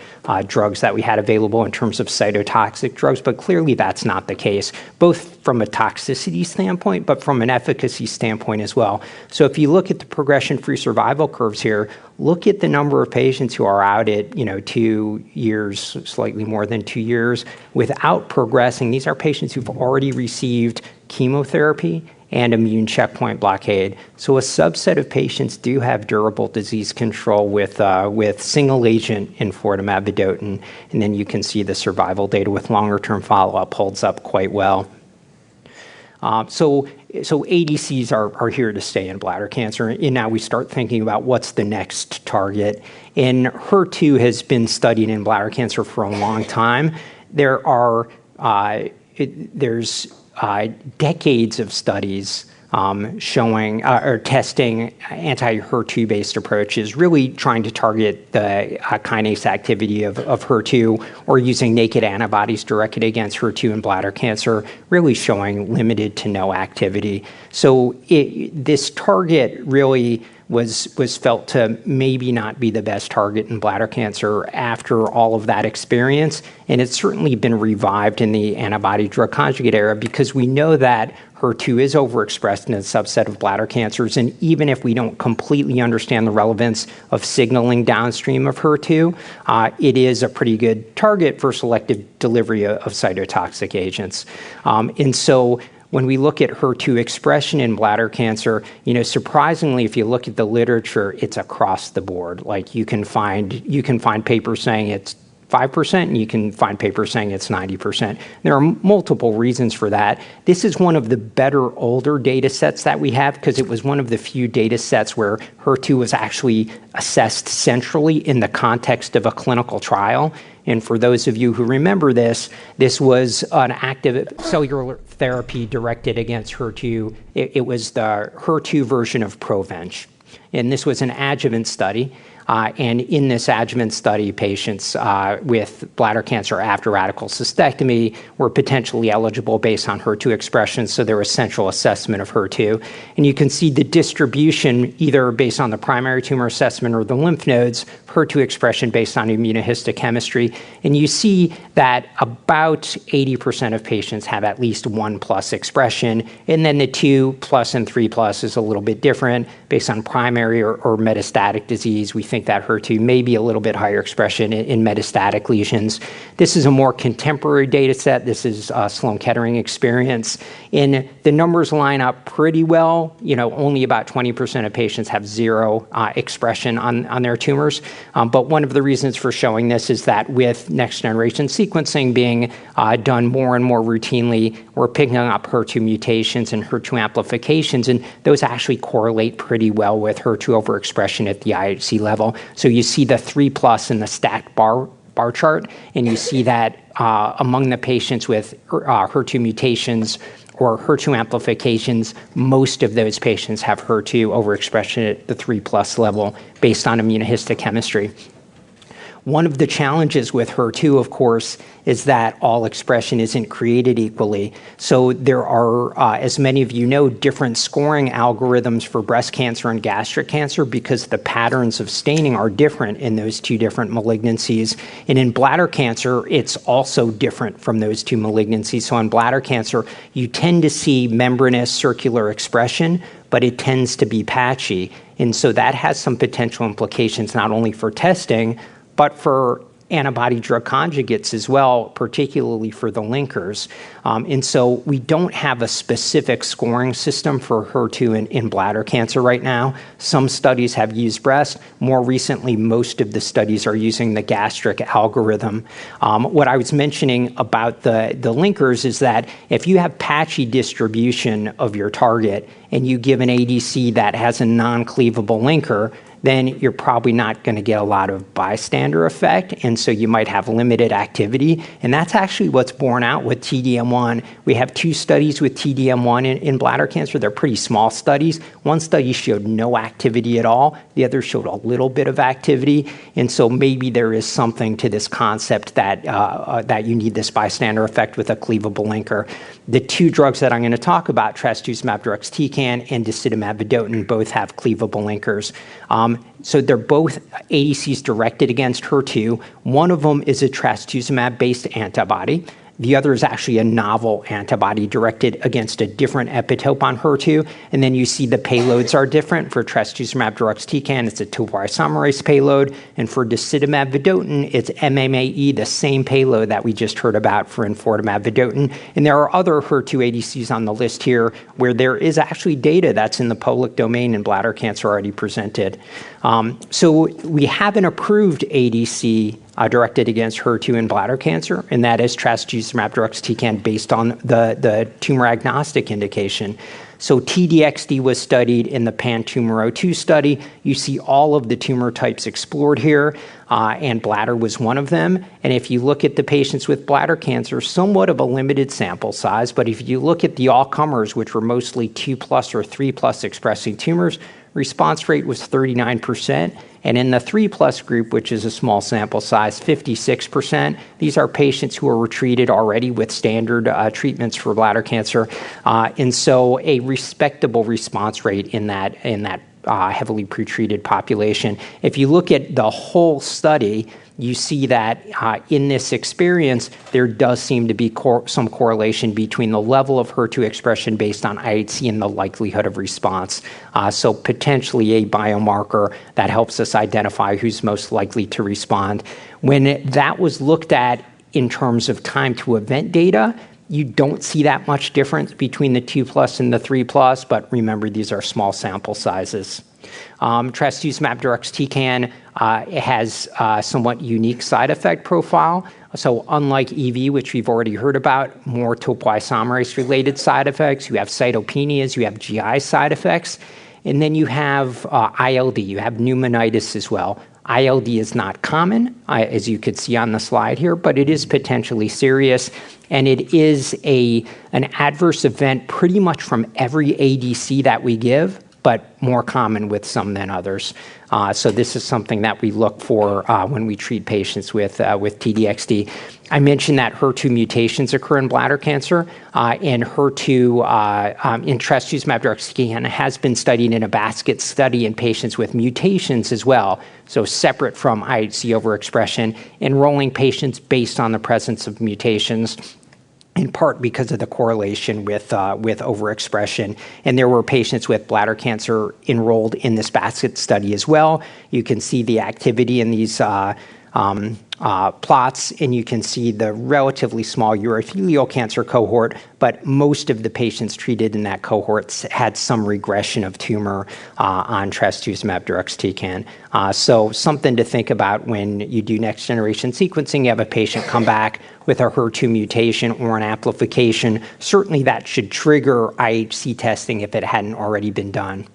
drugs that we had available in terms of cytotoxic drugs, but clearly that's not the case, both from a toxicity standpoint, but from an efficacy standpoint as well. So if you look at the progression-free survival curves here, look at the number of patients who are out at 2 years, slightly more than 2 years, without progressing. These are patients who've already received chemotherapy and immune checkpoint blockade. So a subset of patients do have durable disease control with single agent enfortumab vedotin, and then you can see the survival data with longer-term follow-up holds up quite well. So ADCs are here to stay in bladder cancer, and now we start thinking about what's the next target. And HER2 has been studied in bladder cancer for a long time. There's decades of studies showing or testing anti-HER2 based approaches, really trying to target the kinase activity of HER2 or using naked antibodies directed against HER2 in bladder cancer, really showing limited to no activity. So this target really was felt to maybe not be the best target in bladder cancer after all of that experience. And it's certainly been revived in the antibody drug conjugate era because we know that HER2 is overexpressed in a subset of bladder cancers. And even if we don't completely understand the relevance of signaling downstream of HER2, it is a pretty good target for selective delivery of cytotoxic agents. And so when we look at HER2 expression in bladder cancer, surprisingly, if you look at the literature, it's across the board. Like you can find papers saying it's 5%, and you can find papers saying it's 90%. There are multiple reasons for that. This is one of the better older data sets that we have because it was one of the few data sets where HER2 was actually assessed centrally in the context of a clinical trial. And for those of you who remember this was an active cellular therapy directed against HER2. It was the HER2 version of Provenge. And this was an adjuvant study. And in this adjuvant study, patients with bladder cancer after radical cystectomy were potentially eligible based on HER2 expression, so there was central assessment of HER2. And you can see the distribution either based on the primary tumor assessment or the lymph nodes, HER2 expression based on immunohistochemistry. And you see that about 80% of patients have at least 1+ expression, and then the 2+ and 3+ is a little bit different based on primary or metastatic disease. We think that HER2 may be a little bit higher expression in metastatic lesions. This is a more contemporary data set. This is Sloan Kettering experience. And the numbers line up pretty well. Only about 20% of patients have 0 expression on their tumors. But one of the reasons for showing this is that with next-generation sequencing being done more and more routinely, we're picking up HER2 mutations and HER2 amplifications, and those actually correlate pretty well with HER2 overexpression at the IHC level. So you see the 3+ in the stacked bar chart, and you see that among the patients with HER2 mutations or HER2 amplifications, most of those patients have HER2 overexpression at the 3+ level based on immunohistochemistry. One of the challenges with HER2, of course, is that all expression isn't created equally. So there are, as many of you know, different scoring algorithms for breast cancer and gastric cancer because the patterns of staining are different in those two different malignancies. And in bladder cancer, it's also different from those two malignancies. So in bladder cancer, you tend to see membranous circular expression, but it tends to be patchy. And so that has some potential implications not only for testing, but for antibody drug conjugates as well, particularly for the linkers. And so we don't have a specific scoring system for HER2 in bladder cancer right now. Some studies have used breast. More recently, most of the studies are using the gastric algorithm. What I was mentioning about the linkers is that if you have patchy distribution of your target and you give an ADC that has a non-cleavable linker, then you're probably not going to get a lot of bystander effect, and so you might have limited activity. And that's actually what's borne out with TDM1. We have 2 studies with TDM1 in bladder cancer. They're pretty small studies. One study showed no activity at all. The other showed a little bit of activity. And so maybe there is something to this concept that, that you need this bystander effect with a cleavable linker. The 2 drugs that I'm going to talk about, trastuzumab deruxtecan and disitamab vedotin, both have cleavable linkers. So they're both ADCs directed against HER2. One of them is a trastuzumab-based antibody. The other is actually a novel antibody directed against a different epitope on HER2. And then you see the payloads are different. For trastuzumab deruxtecan, it's a topoisomerase payload. And for disitamab vedotin, it's MMAE, the same payload that we just heard about for enfortumab vedotin. And there are other HER2 ADCs on the list here where there is actually data that's in the public domain in bladder cancer already presented. So we have an approved ADC directed against HER2 in bladder cancer, and that is trastuzumab deruxtecan based on the tumor agnostic indication. So TDXD was studied in the PanTumor02 study. You see all of the tumor types explored here, and bladder was one of them. And if you look at the patients with bladder cancer, somewhat of a limited sample size, but if you look at the all-comers, which were mostly 2+ or 3+ expressing tumors, response rate was 39%. And in the 3+ group, which is a small sample size, 56%. These are patients who are treated already with standard treatments for bladder cancer. And so a respectable response rate in that heavily pretreated population. If you look at the whole study, you see that in this experience, there does seem to be some correlation between the level of HER2 expression based on IHC and the likelihood of response. So potentially a biomarker that helps us identify who's most likely to respond. When that was looked at in terms of time to event data, you don't see that much difference between the 2+ and the 3+, but remember, these are small sample sizes. Trastuzumab deruxtecan has a somewhat unique side effect profile. So unlike EV, which we've already heard about, more topoisomerase-related side effects, you have cytopenias, you have GI side effects, and then you have ILD, you have pneumonitis as well. ILD is not common, as you could see on the slide here, but it is potentially serious, and it is an adverse event pretty much from every ADC that we give, but more common with some than others. So this is something that we look for when we treat patients with TDXD. I mentioned that HER2 mutations occur in bladder cancer, and HER2 in trastuzumab deruxtecan has been studied in a basket study in patients with mutations as well, so separate from IHC overexpression, enrolling patients based on the presence of mutations, in part because of the correlation with overexpression. And there were patients with bladder cancer enrolled in this basket study as well. You can see the activity in these plots, and you can see the relatively small urothelial cancer cohort, but most of the patients treated in that cohort had some regression of tumor on trastuzumab deruxtecan. So something to think about when you do next generation sequencing. You have a patient come back with a HER2 mutation or an amplification. Certainly that should trigger IHC testing if it hadn't already been done.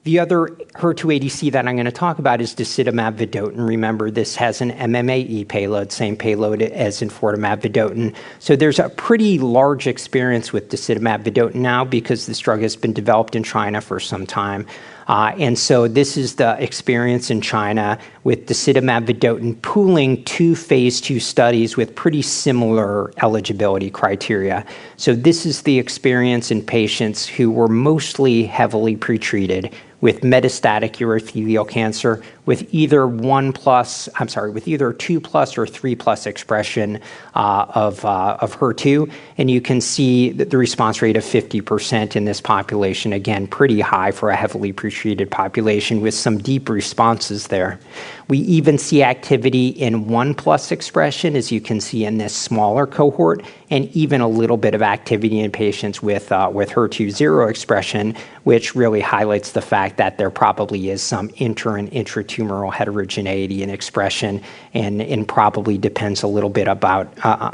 The other HER2 ADC that I'm going to talk about is disitamab vedotin. Remember, this has an MMAE payload, same payload as enfortumab vedotin. So there's a pretty large experience with disitamab vedotin now because this drug has been developed in China for some time. And so this is the experience in China with disitamab vedotin pooling 2 phase 2 studies with pretty similar eligibility criteria. So this is the experience in patients who were mostly heavily pretreated. with metastatic urothelial cancer with either 2+ or 3+ expression of HER2. And you can see that the response rate of 50% in this population, again, pretty high for a heavily pretreated population with some deep responses there. We even see activity in 1+ expression, as you can see in this smaller cohort, and even a little bit of activity in patients with HER2 0 expression, which really highlights the fact that there probably is some inter- and intratumoral heterogeneity in expression, and probably depends a little bit about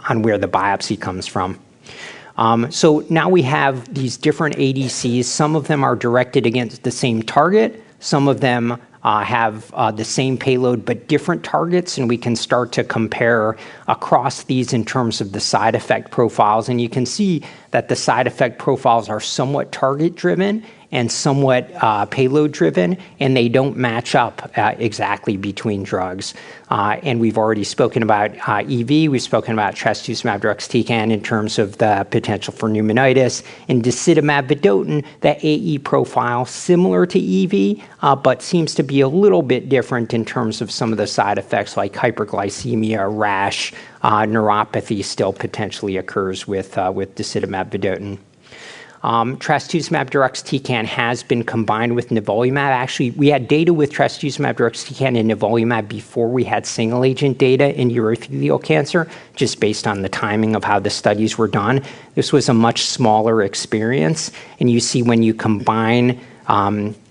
on where the biopsy comes from. So now we have these different ADCs. Some of them are directed against the same target. Some of them have the same payload but different targets, and we can start to compare across these in terms of the side effect profiles. And you can see that the side effect profiles are somewhat target-driven and somewhat payload-driven, and they don't match up exactly between drugs. And we've already spoken about EV. We've spoken about trastuzumab deruxtecan in terms of the potential for pneumonitis. And disitamab vedotin, the AE profile similar to EV, but seems to be a little bit different in terms of some of the side effects like hyperglycemia, rash, neuropathy still potentially occurs with disitamab vedotin. Trastuzumab deruxtecan has been combined with nivolumab. Actually, we had data with trastuzumab deruxtecan and nivolumab before we had single-agent data in urothelial cancer, just based on the timing of how the studies were done. This was a much smaller experience, and you see when you combine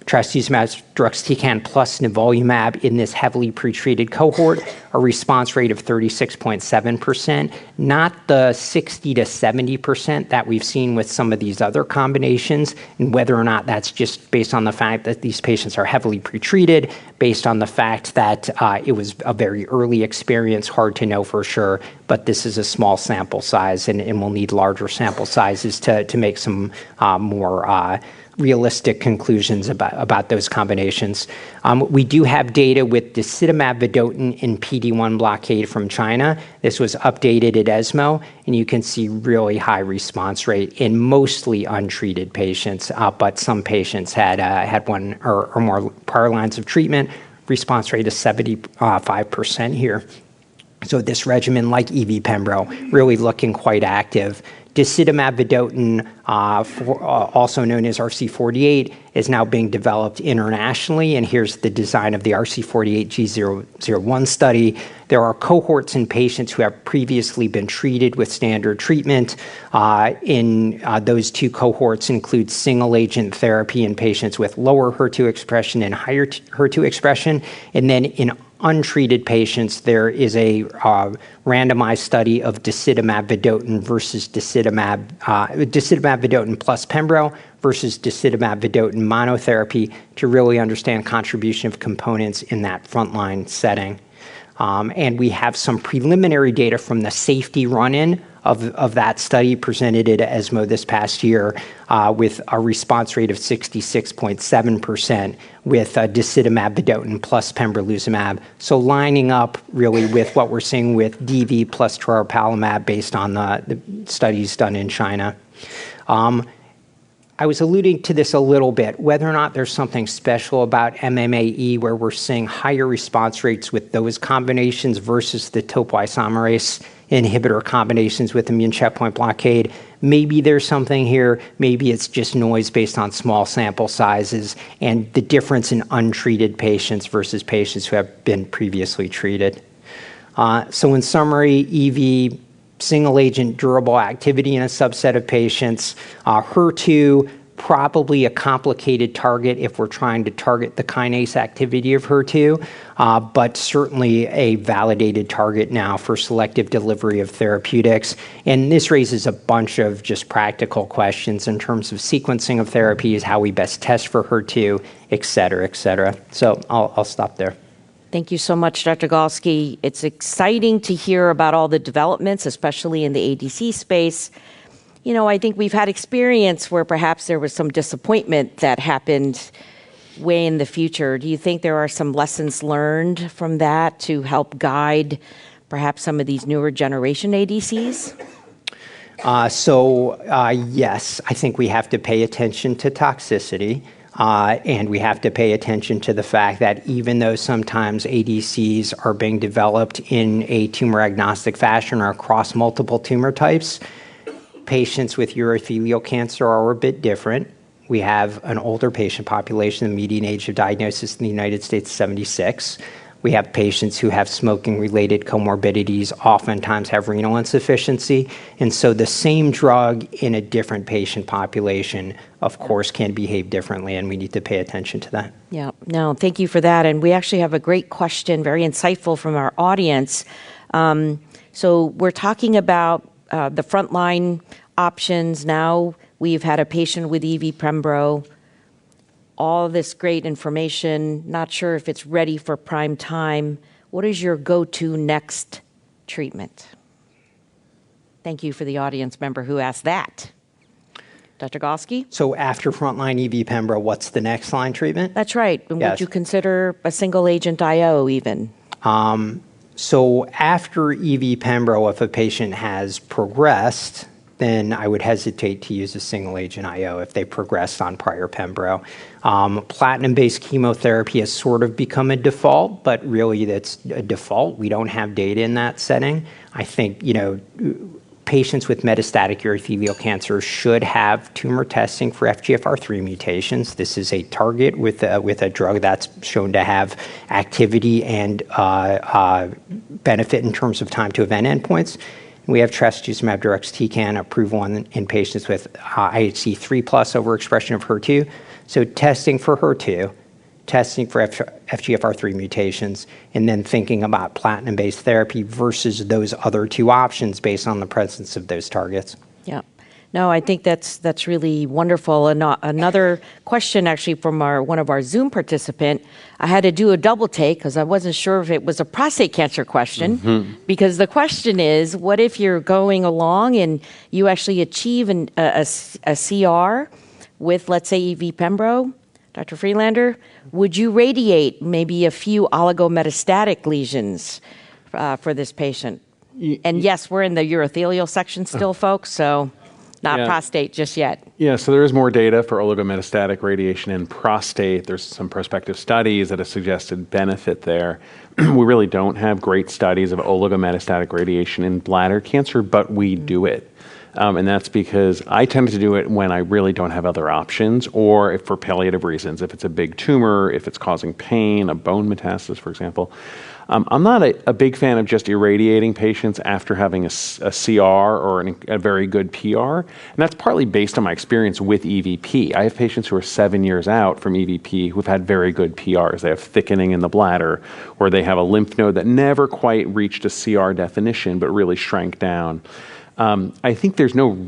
trastuzumab deruxtecan plus nivolumab in this heavily pretreated cohort, a response rate of 36.7%, not the 60 to 70% that we've seen with some of these other combinations, and whether or not that's just based on the fact that these patients are heavily pretreated, based on the fact that it was a very early experience, hard to know for sure, but this is a small sample size, and we'll need larger sample sizes to make some more realistic conclusions about those combinations. We do have data with disitamab vedotin in PD-1 blockade from China. This was updated at ESMO, and you can see really high response rate in mostly untreated patients, but some patients had one or more prior lines of treatment. Response rate is 75% here. So this regimen, like EV Pembro, really looking quite active. Disitamab vedotin, also known as RC48, is now being developed internationally, and here's the design of the RC48 G001 study. There are cohorts in patients who have previously been treated with standard treatment. Those two cohorts include single-agent therapy in patients with lower HER2 expression and higher HER2 expression, and then in untreated patients, there is a randomized study of disitamab vedotin versus disitamab vedotin plus pembro versus disitamab vedotin monotherapy to really understand contribution of components in that frontline setting. And we have some preliminary data from the safety run-in of that study presented at ESMO this past year with a response rate of 66.7% with disitamab vedotin plus pembrolizumab. So lining up really with what we're seeing with DV plus toripalimab based on the studies done in China. I was alluding to this a little bit, whether or not there's something special about MMAE where we're seeing higher response rates with those combinations versus the topoisomerase inhibitor combinations with immune checkpoint blockade. Maybe there's something here. Maybe it's just noise based on small sample sizes and the difference in untreated patients versus patients who have been previously treated. So in summary, EV, single-agent durable activity in a subset of patients. HER2, probably a complicated target if we're trying to target the kinase activity of HER2, but certainly a validated target now for selective delivery of therapeutics. And this raises a bunch of just practical questions in terms of sequencing of therapies, how we best test for HER2, et cetera, et cetera. So I'll stop there. Thank you so much, Dr. Galsky. It's exciting to hear about all the developments, especially in the ADC space. You know, I think we've had experience where perhaps there was some disappointment that happened way in the future. Do you think there are some lessons learned from that to help guide perhaps some of these newer generation ADCs? Yes, I think we have to pay attention to toxicity. And we have to pay attention to the fact that even though sometimes ADCs are being developed in a tumor agnostic fashion or across multiple tumor types, patients with urothelial cancer are a bit different. We have an older patient population. The median age of diagnosis in the United States is 76. We have patients who have smoking-related comorbidities, oftentimes have renal insufficiency. And so the same drug in a different patient population, of course, can behave differently, and we need to pay attention to that. Yeah, no, thank you for that. And we actually have a great question, very insightful from our audience. So we're talking about the frontline options. Now we've had a patient with EV Pembro, all this great information, not sure if it's ready for prime time. What is your go-to next treatment? Thank you for the audience member who asked that. Dr. Galsky? So after frontline EV Pembro, what's the next line treatment? That's right. And Yes. would you consider a single agent IO even? So after EV Pembro, if a patient has progressed, then I would hesitate to use a single agent IO if they progressed on prior Pembro. Platinum-based chemotherapy has sort of become a default, but really that's a default. We don't have data in that setting. I think, patients with metastatic urothelial cancer should have tumor testing for FGFR3 mutations. This is a target with a drug that's shown to have activity and benefit in terms of time to event endpoints. We have trastuzumab deruxtecan approval in patients with IHC3+ overexpression of HER2. So testing for HER2, testing for FGFR3 mutations, and then thinking about platinum-based therapy versus those other two options based on the presence of those targets. Yeah. No, I think that's really wonderful. And another question actually from one of our Zoom participant, I had to do a double take because I wasn't sure if it was a prostate cancer question, because the question is, what if you're going along and you actually achieve a CR with, let's say, EV Pembro, Dr. Friedlander, would you radiate maybe a few oligometastatic lesions for this patient? And yes, we're in the urothelial section still, folks, so not prostate just yet. Yeah, so there is more data for oligometastatic radiation in prostate. There's some prospective studies that have suggested benefit there. We really don't have great studies of oligometastatic radiation in bladder cancer, but we do it. And that's because I tend to do it when I really don't have other options, or if for palliative reasons, if it's a big tumor, if it's causing pain, a bone metastasis, for example. I'm not a big fan of just irradiating patients after having a CR or a very good PR. And that's partly based on my experience with EVP. I have patients who are 7 years out from EVP who've had very good PRs. They have thickening in the bladder, or they have a lymph node that never quite reached a CR definition but really shrank down. I think there's no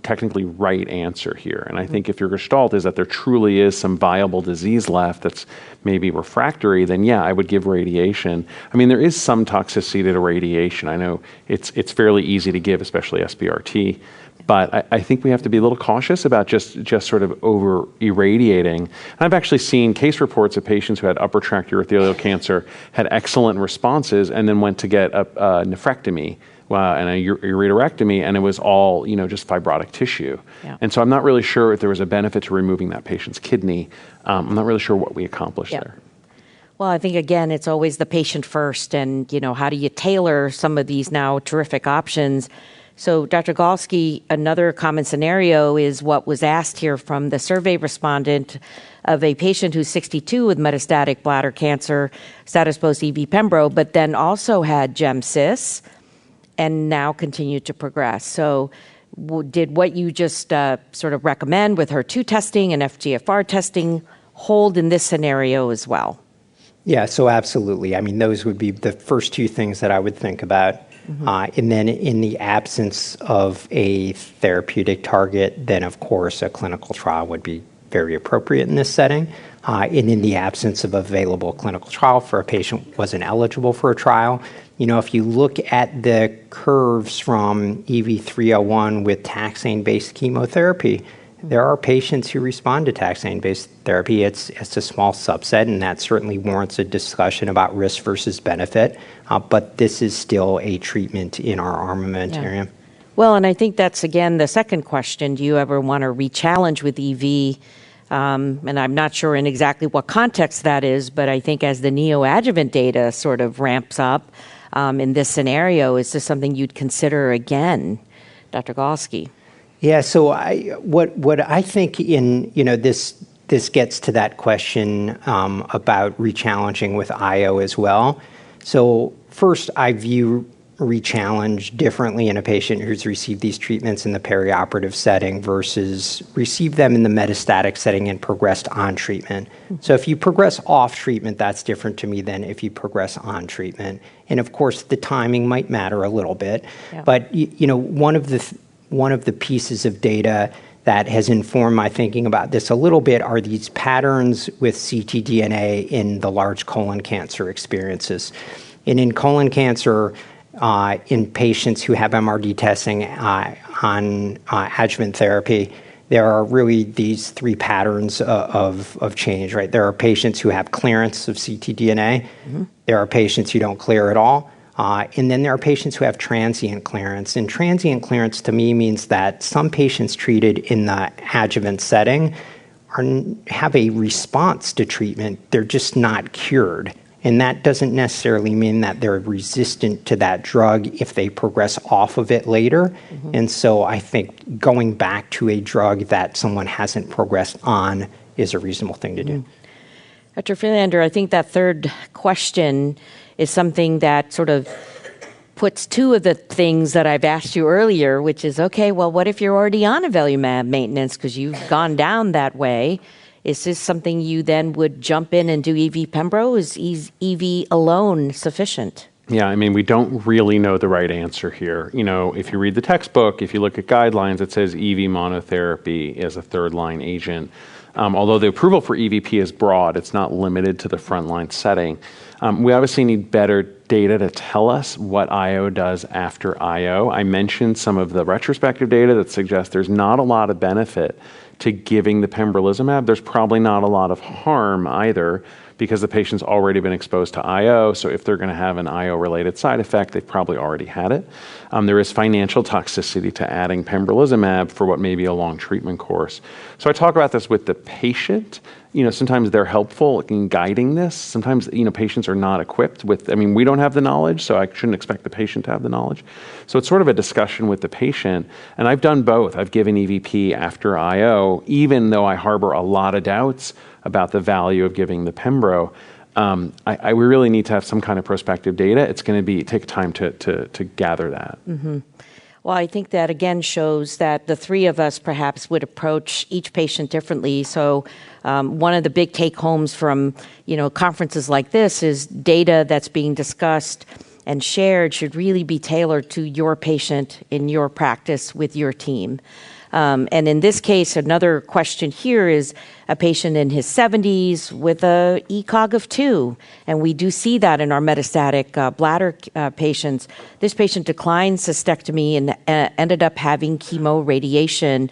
technically right answer here. And I think if your gestalt is that there truly is some viable disease left that's maybe refractory, then yeah, I would give radiation. I mean, there is some toxicity to radiation. I know it's fairly easy to give, especially SBRT. But I think we have to be a little cautious about just sort of over-irradiating. And I've actually seen case reports of patients who had upper tract urothelial cancer, had excellent responses, and then went to get a nephrectomy and a ureterectomy, and it was all, just fibrotic tissue. Yeah. And so I'm not really sure if there was a benefit to removing that patient's kidney. I'm not really sure what we accomplished there. Well, I think, again, it's always the patient first, and, how do you tailor some of these now terrific options? So, Dr. Galsky, another common scenario is what was asked here from the survey respondent of a patient who's 62 with metastatic bladder cancer, status post EV Pembro, but then also had GEM-CIS, and now continue to progress. So did what you just sort of recommend with HER2 testing and FGFR testing hold in this scenario as well? Yeah, so absolutely. I mean, those would be the first two things that I would think about. And then in the absence of a therapeutic target, then of course a clinical trial would be very appropriate in this setting. And in the absence of available clinical trial for a patient who wasn't eligible for a trial, if you look at the curves from EV301 with taxane-based chemotherapy, there are patients who respond to taxane-based therapy. It's a small subset, and that certainly warrants a discussion about risk versus benefit. But this is still a treatment in our armamentarium. Yeah. Well, and I think that's, again, the second question. Do you ever want to re-challenge with EV And I'm not sure in exactly what context that is, but I think as the neoadjuvant data sort of ramps up in this scenario, is this something you'd consider again, Dr. Galsky? Yeah, so what I think in, this gets to that question about rechallenging with IO as well. So first, I view rechallenge differently in a patient who's received these treatments in the perioperative setting versus received them in the metastatic setting and progressed on treatment. So if you progress off treatment, that's different to me than if you progress on treatment. And of course, the timing might matter a little bit. Yeah. But one of the pieces of data that has informed my thinking about this a little bit are these patterns with ctDNA in the large colon cancer experiences. And in colon cancer, in patients who have MRD testing on adjuvant therapy, there are really these three patterns of change, right? There are patients who have clearance of ctDNA. Mm-hmm. There are patients who don't clear at all. And then there are patients who have transient clearance. And transient clearance to me means that some patients treated in the adjuvant setting have a response to treatment. They're just not cured. And that doesn't necessarily mean that they're resistant to that drug if they progress off of it later. Mm-hmm. And so I think going back to a drug that someone hasn't progressed on is a reasonable thing to do. Dr. Friedlander, I think that third question is something that sort of puts two of the things that I've asked you earlier, which is, okay, well, what if you're already on avelumab maintenance because you've gone down that way? Is this something you then would jump in and do EV Pembro? Is EV alone sufficient? Yeah, I mean, we don't really know the right answer here. If you read the textbook, if you look at guidelines, it says EV monotherapy is a third-line agent. Although the approval for EVP is broad, it's not limited to the frontline setting. We obviously need better data to tell us what IO does after IO. I mentioned some of the retrospective data that suggests there's not a lot of benefit to giving the pembrolizumab. There's probably not a lot of harm either because the patient's already been exposed to IO. So if they're going to have an IO-related side effect, they've probably already had it. There is financial toxicity to adding pembrolizumab for what may be a long treatment course. So I talk about this with the patient. Sometimes they're helpful in guiding this. Sometimes, patients are not equipped with, we don't have the knowledge, so I shouldn't expect the patient to have the knowledge. So it's sort of a discussion with the patient. And I've done both. I've given EVP after IO, even though I harbor a lot of doubts about the value of giving the pembro. We really need to have some kind of prospective data. It's going to take time to gather that. Mm-hmm. Well, I think that again shows that the three of us perhaps would approach each patient differently. So one of the big take-homes from conferences like this is data that's being discussed and shared should really be tailored to your patient in your practice with your team. And in this case, another question here is a patient in his 70s with a ECOG of 2. And we do see that in our metastatic bladder patients. This patient declined cystectomy and ended up having chemo radiation,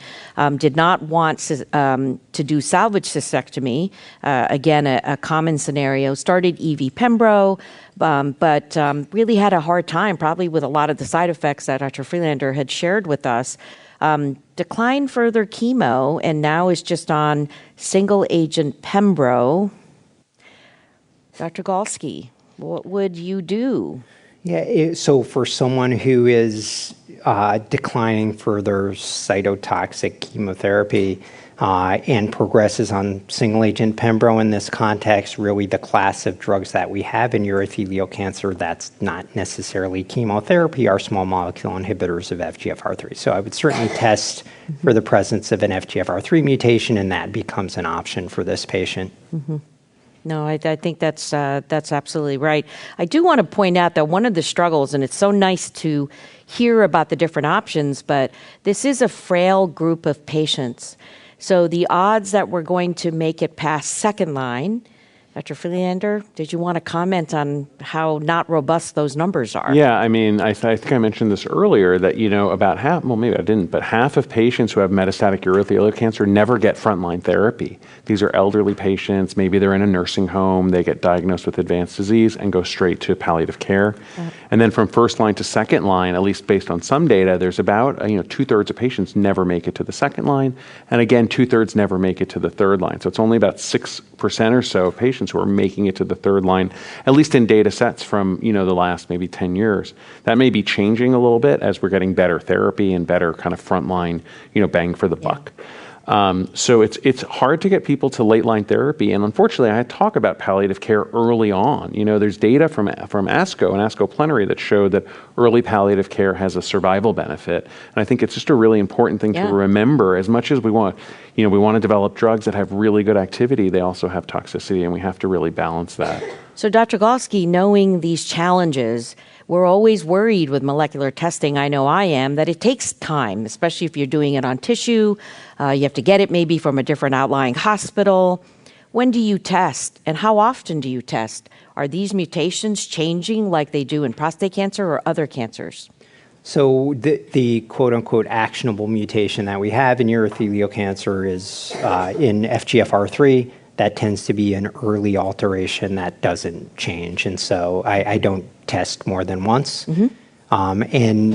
did not want to do salvage cystectomy. Again, a common scenario. Started EV Pembro, but really had a hard time, probably with a lot of the side effects that Dr. Friedlander had shared with us. Declined further chemo and now is just on single agent Pembro. Dr. Galsky, what would you do? Yeah, so for someone who is declining further cytotoxic chemotherapy and progresses on single agent Pembro in this context, really the class of drugs that we have in urothelial cancer that's not necessarily chemotherapy are small molecule inhibitors of FGFR3. So I would certainly test for the presence of an FGFR3 mutation, and that becomes an option for this patient. Mm-hmm. No, I think that's absolutely right. I do want to point out that one of the struggles, and it's so nice to hear about the different options, but this is a frail group of patients. So the odds that we're going to make it past second line Dr. Friedlander, did you want to comment on how not robust those numbers are? Yeah, I mean, I think I mentioned this earlier that, about half, well, maybe I didn't, but half of patients who have metastatic urothelial cancer never get frontline therapy. These are elderly patients. Maybe they're in a nursing home. They get diagnosed with advanced disease and go straight to palliative care. And then from first line to second line, at least based on some data, there's about, 2/3 of patients never make it to the second line. And again, 2/3 never make it to the third line. So it's only about 6% or so of patients who are making it to the third line, at least in data sets from, the last maybe 10 years. That may be changing a little bit as we're getting better therapy and better kind of frontline, bang for the buck. So it's hard to get people to late line therapy, and unfortunately, I talk about palliative care early on. There's data from ASCO and ASCO Plenary that showed that early palliative care has a survival benefit, and I think it's just a really important thing to remember. As much as we want to develop drugs that have really good activity, they also have toxicity, and we have to really balance that. So, Dr. Galsky, knowing these challenges, we're always worried with molecular testing, I know I am, that it takes time, especially if you're doing it on tissue. You have to get it maybe from a different outlying hospital. When do you test, and how often do you test? Are these mutations changing like they do in prostate cancer or other cancers? So the quote-unquote actionable mutation that we have in urothelial cancer is in FGFR3. That tends to be an early alteration that doesn't change. And so I don't test more than once. Mm-hmm. And,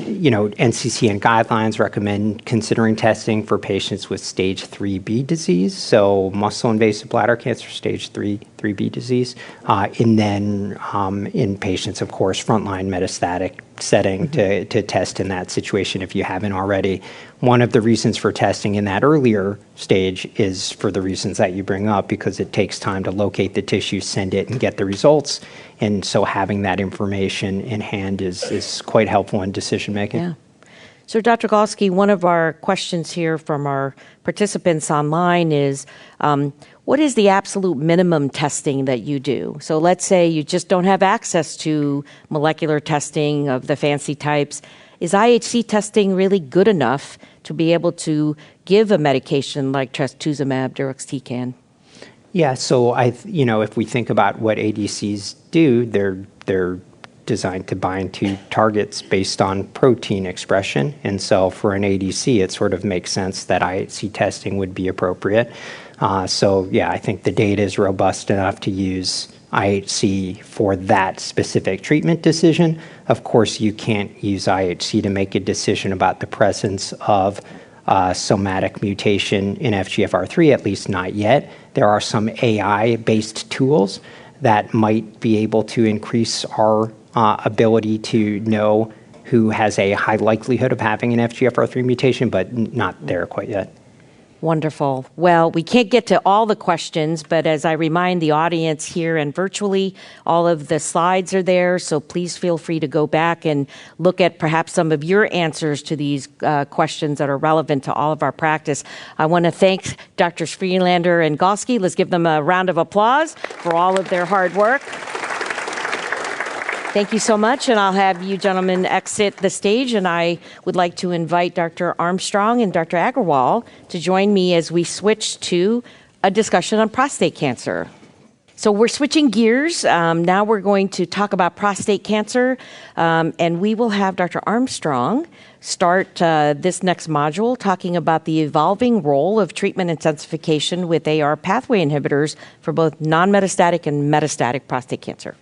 NCCN guidelines recommend considering testing for patients with stage 3B disease, so muscle-invasive bladder cancer, stage 3B disease, and then in patients, of course, frontline metastatic setting to test in that situation if you haven't already. One of the reasons for testing in that earlier stage is for the reasons that you bring up, because it takes time to locate the tissue, send it, and get the results. And so having that information in hand is quite helpful in decision making. Yeah. So, Dr. Galsky, one of our questions here from our participants online is, what is the absolute minimum testing that you do? So let's say you just don't have access to molecular testing of the fancy types. Is IHC testing really good enough to be able to give a medication like trastuzumab deruxtecan? Yeah, so if we think about what ADCs do, they're designed to bind to targets based on protein expression. And so for an ADC, it sort of makes sense that IHC testing would be appropriate. I think the data is robust enough to use IHC for that specific treatment decision. Of course, you can't use IHC to make a decision about the presence of somatic mutation in FGFR3, at least not yet. There are some AI-based tools that might be able to increase our ability to know who has a high likelihood of having an FGFR3 mutation, but not there quite yet. Wonderful. Well, we can't get to all the questions, but as I remind the audience here and virtually, all of the slides are there, so please feel free to go back and look at perhaps some of your answers to these questions that are relevant to all of our practice. I want to thank Drs. Friedlander and Galsky. Let's give them a round of applause for all of their hard work. Thank you so much, and I'll have you gentlemen exit the stage, and I would like to invite Dr. Armstrong and Dr. Agarwal to join me as we switch to a discussion on prostate cancer. So we're switching gears. Now we're going to talk about prostate cancer, and we will have Dr. Armstrong start this next module talking about the evolving role of treatment intensification with AR pathway inhibitors for both non-metastatic and metastatic prostate cancer.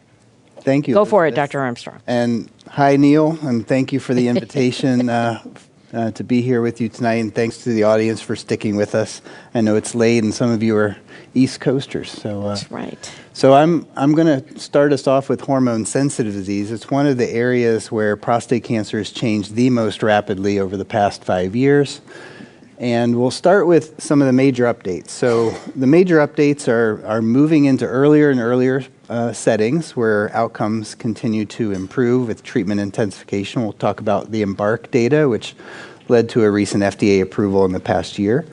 Thank you. Go for it, Dr. Armstrong. And hi, Neil, and thank you for the invitation to be here with you tonight, and thanks to the audience for sticking with us. I know it's late, and some of you are East Coasters. So that's right. So I'm going to start us off with hormone-sensitive disease. It's one of the areas where prostate cancer has changed the most rapidly over the past 5 years. And we'll start with some of the major updates. So the major updates are moving into earlier and earlier settings where outcomes continue to improve with treatment intensification. We'll talk about the EMBARK data, which led to a recent FDA approval in the past year.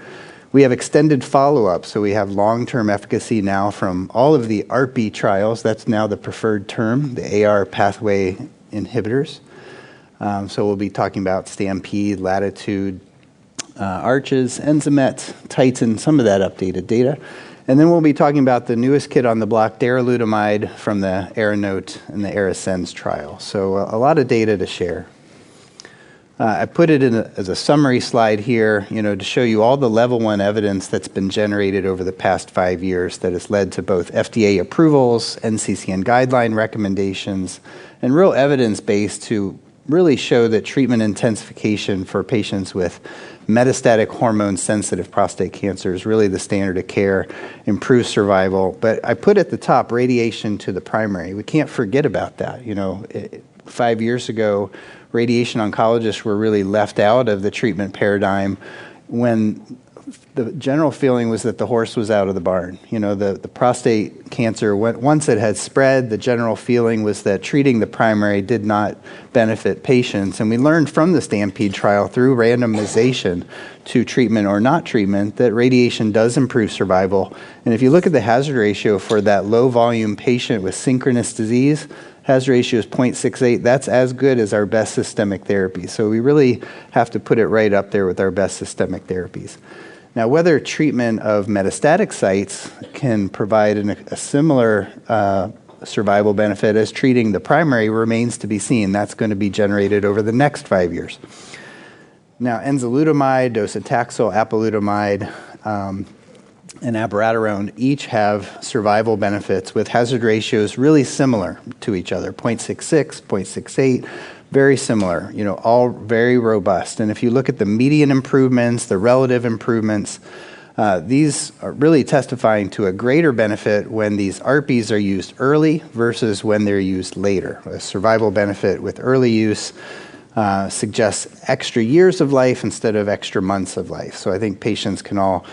We have extended follow-up, so we have long-term efficacy now from all of the ARPI trials. That's now the preferred term, the AR pathway inhibitors. So we'll be talking about Stampede, Latitude, Arches, Enzamet, Titan, some of that updated data. And then we'll be talking about the newest kid on the block, darolutamide, from the ARANOTE and the ARASCENS trial. So a lot of data to share. I put it as a summary slide here, to show you all the level 1 evidence that's been generated over the past 5 years that has led to both FDA approvals, NCCN guideline recommendations, and real evidence base to really show that treatment intensification for patients with metastatic hormone-sensitive prostate cancer is really the standard of care, improves survival. But I put at the top radiation to the primary. We can't forget about that. 5 years ago, radiation oncologists were really left out of the treatment paradigm when the general feeling was that the horse was out of the barn. The prostate cancer, once it had spread, the general feeling was that treating the primary did not benefit patients. And we learned from the STAMPEDE trial through randomization to treatment or not treatment that radiation does improve survival. And if you look at the hazard ratio for that low volume patient with synchronous disease, hazard ratio is 0.68. That's as good as our best systemic therapy. So we really have to put it right up there with our best systemic therapies. Now, whether treatment of metastatic sites can provide a similar survival benefit as treating the primary remains to be seen. That's going to be generated over the next 5 years. Now, enzalutamide, docetaxel, apalutamide, and abiraterone each have survival benefits with hazard ratios really similar to each other, 0.66, 0.68, very similar, all very robust. And if you look at the median improvements, the relative improvements, these are really testifying to a greater benefit when these ARPIs are used early versus when they're used later. A survival benefit with early use suggests extra years of life instead of extra months of life. So I think patients can all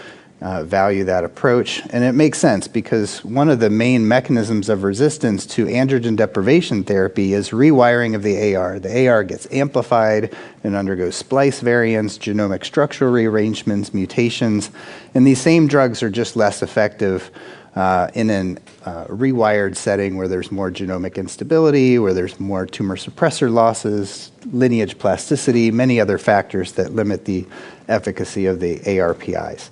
value that approach. And it makes sense because one of the main mechanisms of resistance to androgen deprivation therapy is rewiring of the AR. The AR gets amplified and undergoes splice variants, genomic structural rearrangements, mutations, and these same drugs are just less effective in a rewired setting where there's more genomic instability, where there's more tumor suppressor losses, lineage plasticity, many other factors that limit the efficacy of the ARPIs.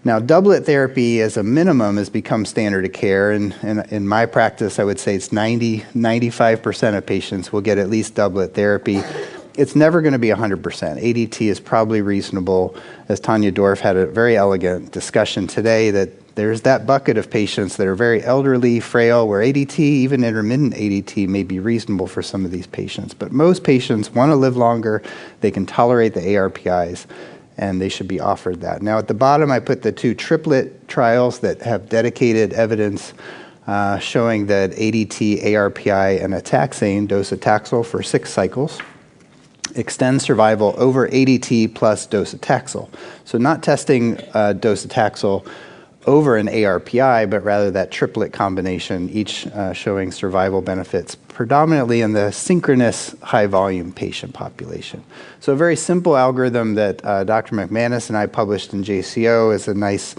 Now, doublet therapy as a minimum has become standard of care, and in my practice, I would say it's 95% of patients will get at least doublet therapy. It's never going to be 100%. ADT is probably reasonable. As Tanya Dorff had a very elegant discussion today, that there's that bucket of patients that are very elderly, frail, where ADT, even intermittent ADT, may be reasonable for some of these patients. But most patients want to live longer. They can tolerate the ARPIs, and they should be offered that. Now, at the bottom, I put the 2 triplet trials that have dedicated evidence showing that ADT, ARPI, and a taxane, docetaxel for 6 cycles, extend survival over ADT plus docetaxel. So not testing docetaxel over an ARPI, but rather that triplet combination, each showing survival benefits predominantly in the synchronous high-volume patient population. So a very simple algorithm that Dr. McManus and I published in JCO is a nice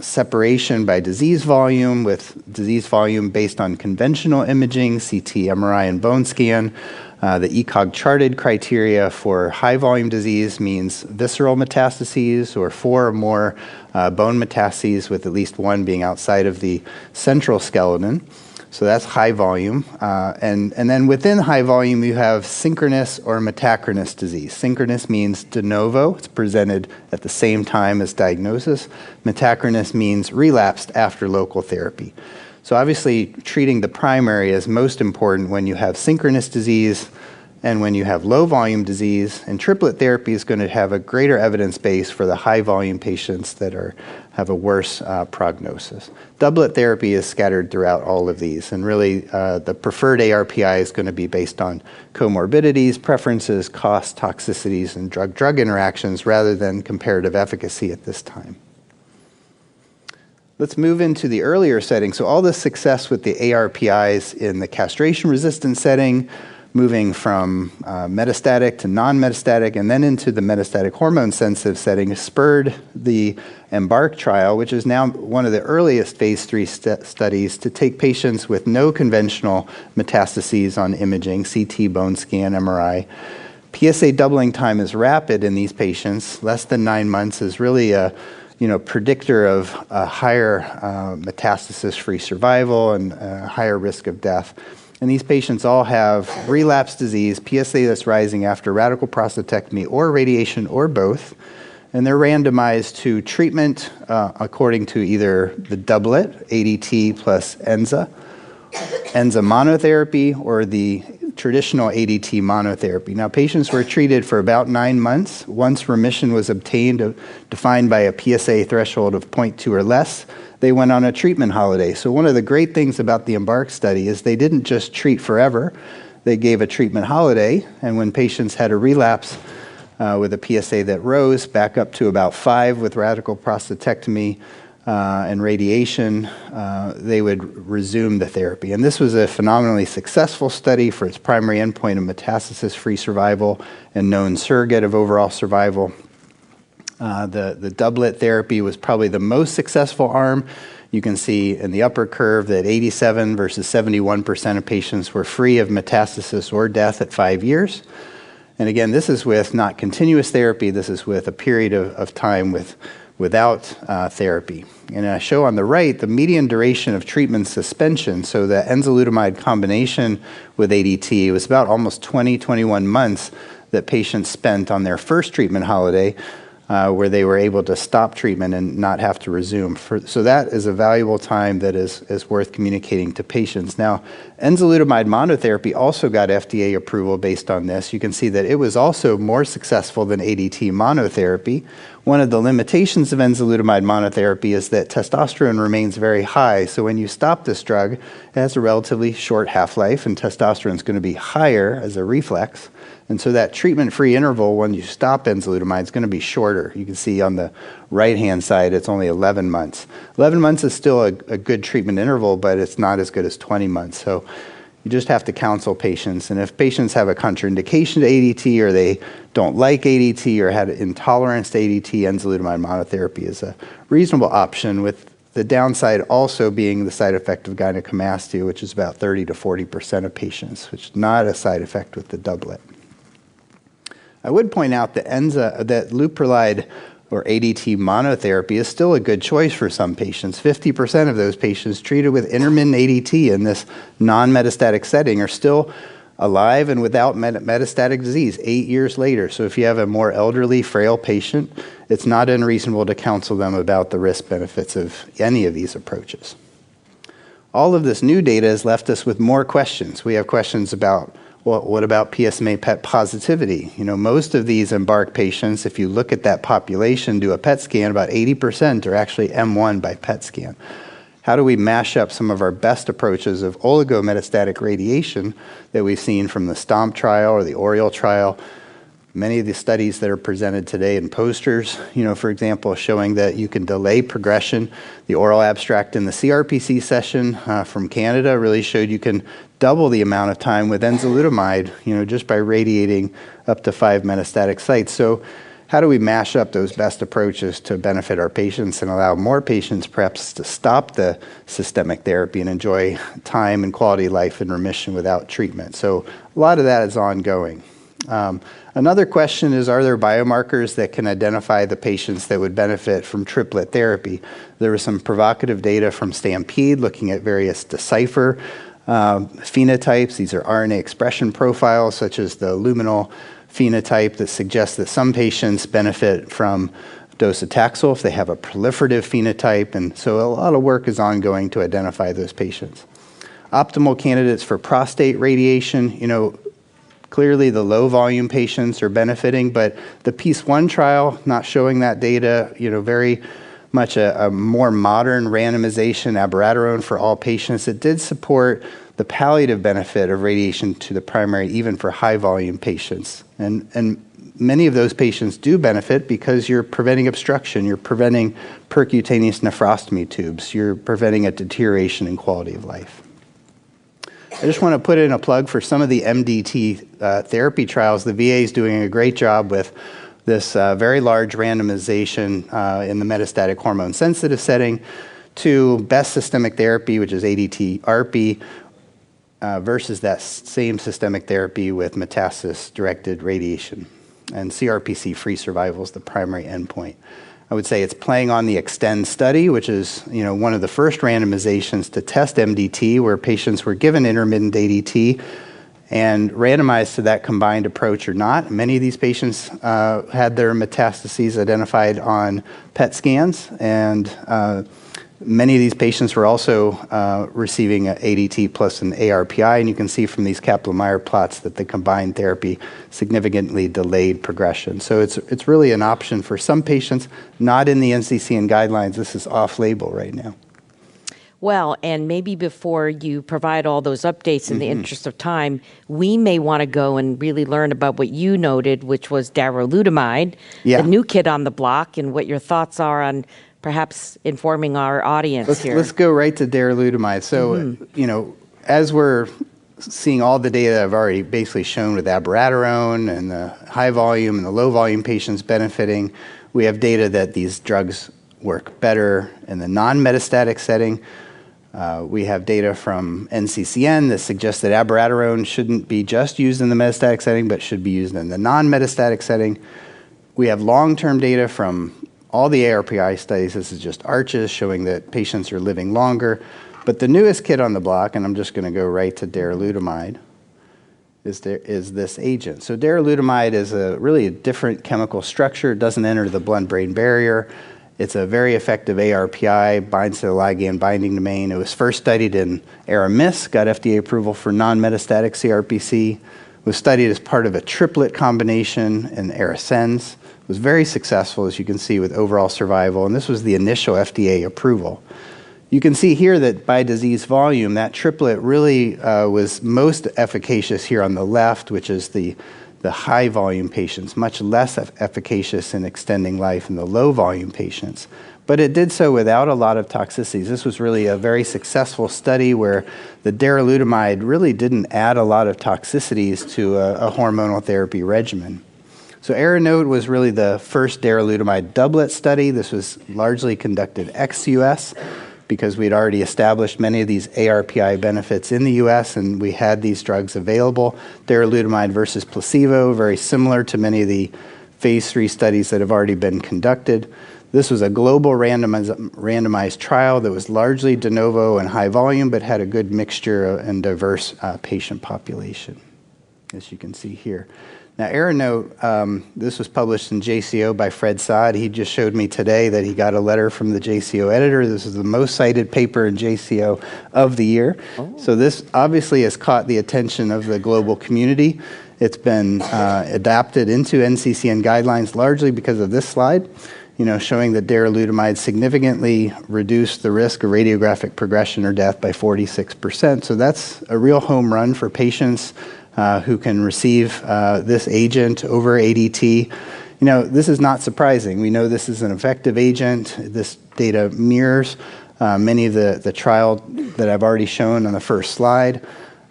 separation by disease volume, with disease volume based on conventional imaging, CT, MRI, and bone scan. The ECOG charted criteria for high-volume disease means visceral metastases or 4 or more bone metastases, with at least 1 being outside of the central skeleton. So that's high volume. And then within high volume, you have synchronous or metachronous disease. Synchronous means de novo. It's presented at the same time as diagnosis. Metachronous means relapsed after local therapy. So obviously, treating the primary is most important when you have synchronous disease and when you have low-volume disease. And triplet therapy is going to have a greater evidence base for the high-volume patients that have a worse prognosis. Doublet therapy is scattered throughout all of these. And really, the preferred ARPI is going to be based on comorbidities, preferences, costs, toxicities, and drug-drug interactions rather than comparative efficacy at this time. Let's move into the earlier setting. So all the success with the ARPIs in the castration-resistant setting, moving from metastatic to non-metastatic, and then into the metastatic hormone-sensitive setting, spurred the EMBARK trial, which is now one of the earliest phase 3 studies to take patients with no conventional metastases on imaging, CT, bone scan, MRI. PSA doubling time is rapid in these patients. Less than 9 months is really a predictor of a higher metastasis-free survival and a higher risk of death. And these patients all have relapse disease, PSA that's rising after radical prostatectomy or radiation or both. And they're randomized to treatment according to either the doublet, ADT plus Enza monotherapy, or the traditional ADT monotherapy. Now, patients were treated for about 9 months. Once remission was obtained, defined by a PSA threshold of 0.2 or less, they went on a treatment holiday. So one of the great things about the EMBARK study is they didn't just treat forever. They gave a treatment holiday, and when patients had a relapse with a PSA that rose back up to about 5 with radical prostatectomy and radiation, they would resume the therapy. And this was a phenomenally successful study for its primary endpoint of metastasis-free survival and known surrogate of overall survival. The doublet therapy was probably the most successful arm. You can see in the upper curve that 87 versus 71% of patients were free of metastasis or death at 5 years. And again, this is with not continuous therapy. This is with a period of time without therapy. And I show on the right the median duration of treatment suspension. So the enzalutamide combination with ADT was about almost 21 months that patients spent on their first treatment holiday, where they were able to stop treatment and not have to resume. So that is a valuable time that is worth communicating to patients. Now, enzalutamide monotherapy also got FDA approval based on this. You can see that it was also more successful than ADT monotherapy. One of the limitations of enzalutamide monotherapy is that testosterone remains very high. So when you stop this drug, it has a relatively short half-life, and testosterone is going to be higher as a reflex. And so that treatment-free interval when you stop enzalutamide is going to be shorter. You can see on the right-hand side, it's only 11 months. 11 months is still a good treatment interval, but it's not as good as 20 months. So you just have to counsel patients. And if patients have a contraindication to ADT, or they don't like ADT, or had intolerance to ADT, enzalutamide monotherapy is a reasonable option, with the downside also being the side effect of gynecomastia, which is about 30 to 40% of patients, which is not a side effect with the doublet. I would point out that leuprolide or ADT monotherapy is still a good choice for some patients. 50% of those patients treated with intermittent ADT in this non-metastatic setting are still alive and without metastatic disease 8 years later. So if you have a more elderly, frail patient, it's not unreasonable to counsel them about the risk benefits of any of these approaches. All of this new data has left us with more questions. We have questions about, well, what about PSMA PET positivity? Most of these EMBARK patients, if you look at that population, do a PET scan, about 80% are actually M1 by PET scan. How do we mash up some of our best approaches of oligometastatic radiation that we've seen from the STOMP trial or the Oriole trial? Many of the studies that are presented today in posters, for example, showing that you can delay progression. The oral abstract in the CRPC session from Canada really showed you can double the amount of time with enzalutamide, just by radiating up to 5 metastatic sites. So how do we mash up those best approaches to benefit our patients and allow more patients perhaps to stop the systemic therapy and enjoy time and quality of life in remission without treatment? So a lot of that is ongoing. Another question is, are there biomarkers that can identify the patients that would benefit from triplet therapy? There was some provocative data from Stampede looking at various Decipher phenotypes. These are RNA expression profiles, such as the luminal phenotype, that suggests that some patients benefit from docetaxel if they have a proliferative phenotype. And so a lot of work is ongoing to identify those patients. Optimal candidates for prostate radiation, clearly the low volume patients are benefiting, but the PEACE-1 trial, not showing that data, very much a more modern randomization, abiraterone for all patients. It did support the palliative benefit of radiation to the primary, even for high volume patients. And many of those patients do benefit because you're preventing obstruction, you're preventing percutaneous nephrostomy tubes, you're preventing a deterioration in quality of life. I just want to put in a plug for some of the MDT therapy trials. The VA is doing a great job with this very large randomization in the metastatic hormone-sensitive setting to best systemic therapy, which is ADT-ARPI, versus that same systemic therapy with metastasis-directed radiation. And CRPC-free survival is the primary endpoint. I would say it's playing on the Extend study, which is one of the first randomizations to test MDT, where patients were given intermittent ADT and randomized to that combined approach or not. Many of these patients had their metastases identified on PET scans, and many of these patients were also receiving an ADT plus an ARPI, and you can see from these Kaplan-Meier plots that the combined therapy significantly delayed progression. So it's really an option for some patients, not in the NCCN guidelines. This is off-label right now. Well, and maybe before you provide all those updates in the interest of time, we may want to go and really learn about what you noted, which was darolutamide, the new kid on the block, and what your thoughts are on perhaps informing our audience here. Let's go right to darolutamide. So, as we're seeing all the data I've already basically shown with abiraterone and the high volume and the low volume patients benefiting, we have data that these drugs work better in the non-metastatic setting. We have data from NCCN that suggests that abiraterone shouldn't be just used in the metastatic setting, but should be used in the non-metastatic setting. We have long-term data from all the ARPI studies. This is just ARCHES showing that patients are living longer. But the newest kid on the block, and I'm just going to go right to darolutamide, is this agent. So darolutamide is really a different chemical structure. It doesn't enter the blood-brain barrier. It's a very effective ARPI, binds to the ligand binding domain. It was first studied in Aramis, got FDA approval for non-metastatic CRPC. It was studied as part of a triplet combination in ARASENS. It was very successful, as you can see, with overall survival, and this was the initial FDA approval. You can see here that by disease volume, that triplet really was most efficacious here on the left, which is the high volume patients, much less efficacious in extending life in the low volume patients. But it did so without a lot of toxicities. This was really a very successful study where the darolutamide really didn't add a lot of toxicities to a hormonal therapy regimen. So ARANOTE was really the first darolutamide doublet study. This was largely conducted ex-US because we'd already established many of these ARPI benefits in the US, and we had these drugs available. Darolutamide versus placebo, very similar to many of the phase 3 studies that have already been conducted. This was a global randomized trial that was largely de novo and high volume, but had a good mixture and diverse patient population, as you can see here. Now, ARANOTE, this was published in JCO by Fred Saad. He just showed me today that he got a letter from the JCO editor. This is the most cited paper in JCO of the year. So this obviously has caught the attention of the global community. It's been adapted into NCCN guidelines largely because of this slide, showing that darolutamide significantly reduced the risk of radiographic progression or death by 46%. So that's a real home run for patients who can receive this agent over ADT. This is not surprising. We know this is an effective agent. This data mirrors many of the trial that I've already shown on the first slide.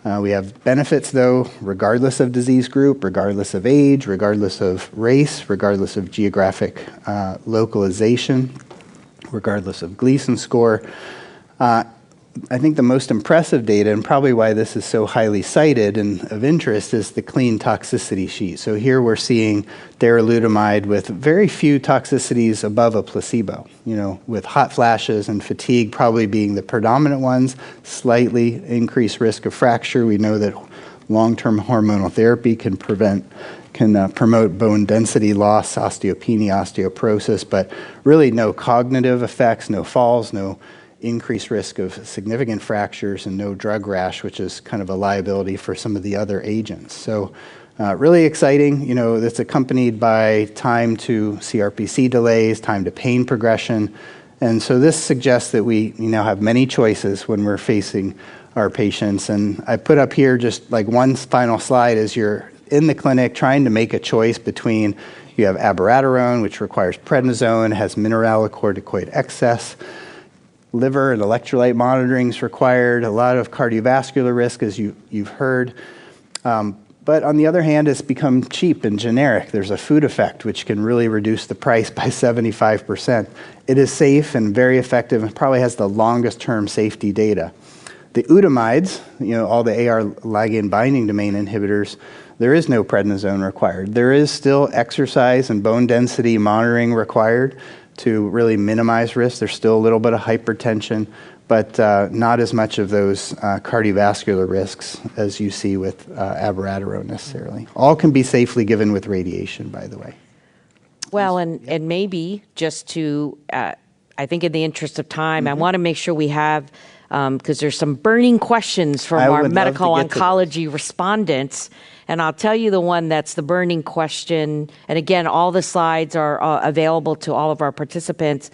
We have benefits, though, regardless of disease group, regardless of age, regardless of race, regardless of geographic localization, regardless of Gleason score. I think the most impressive data, and probably why this is so highly cited and of interest, is the clean toxicity sheet. So here we're seeing darolutamide with very few toxicities above a placebo, with hot flashes and fatigue probably being the predominant ones, slightly increased risk of fracture. We know that long-term hormonal therapy can promote bone density loss, osteopenia, osteoporosis, but really no cognitive effects, no falls, no increased risk of significant fractures, and no drug rash, which is kind of a liability for some of the other agents. So really exciting. It's accompanied by time to CRPC delays, time to pain progression. And so this suggests that we now have many choices when we're facing our patients. And I put up here just like one final slide as you're in the clinic trying to make a choice between, you have abiraterone, which requires prednisone, has mineralocorticoid excess. Liver and electrolyte monitoring is required, a lot of cardiovascular risk, as you've heard. But on the other hand, it's become cheap and generic. There's a food effect, which can really reduce the price by 75%. It is safe and very effective and probably has the longest term safety data. The utamides, all the AR ligand binding domain inhibitors, there is no prednisone required. There is still exercise and bone density monitoring required to really minimize risk. There's still a little bit of hypertension, but not as much of those cardiovascular risks as you see with abiraterone necessarily. All can be safely given with radiation, by the way. Well, and maybe just to, I think in the interest of time, I want to make sure we have, because there's some burning questions from our medical oncology respondents. And I'll tell you the one that's the burning question. And again, all the slides are available to all of our participants.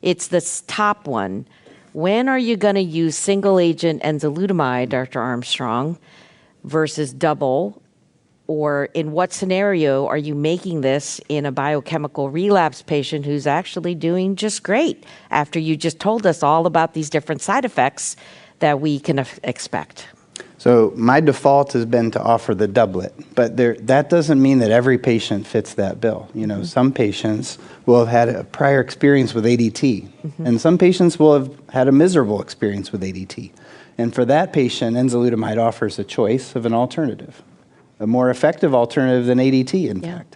It's this top one. When are you going to use single agent enzalutamide, Dr. Armstrong, versus double? Or in what scenario are you making this in a biochemical relapse patient who's actually doing just great after you just told us all about these different side effects that we can expect? So my default has been to offer the doublet, but that doesn't mean that every patient fits that bill. You know, some patients will have had a prior experience with ADT, and some patients will have had a miserable experience with ADT. And for that patient, enzalutamide offers a choice of an alternative, a more effective alternative than ADT, in fact.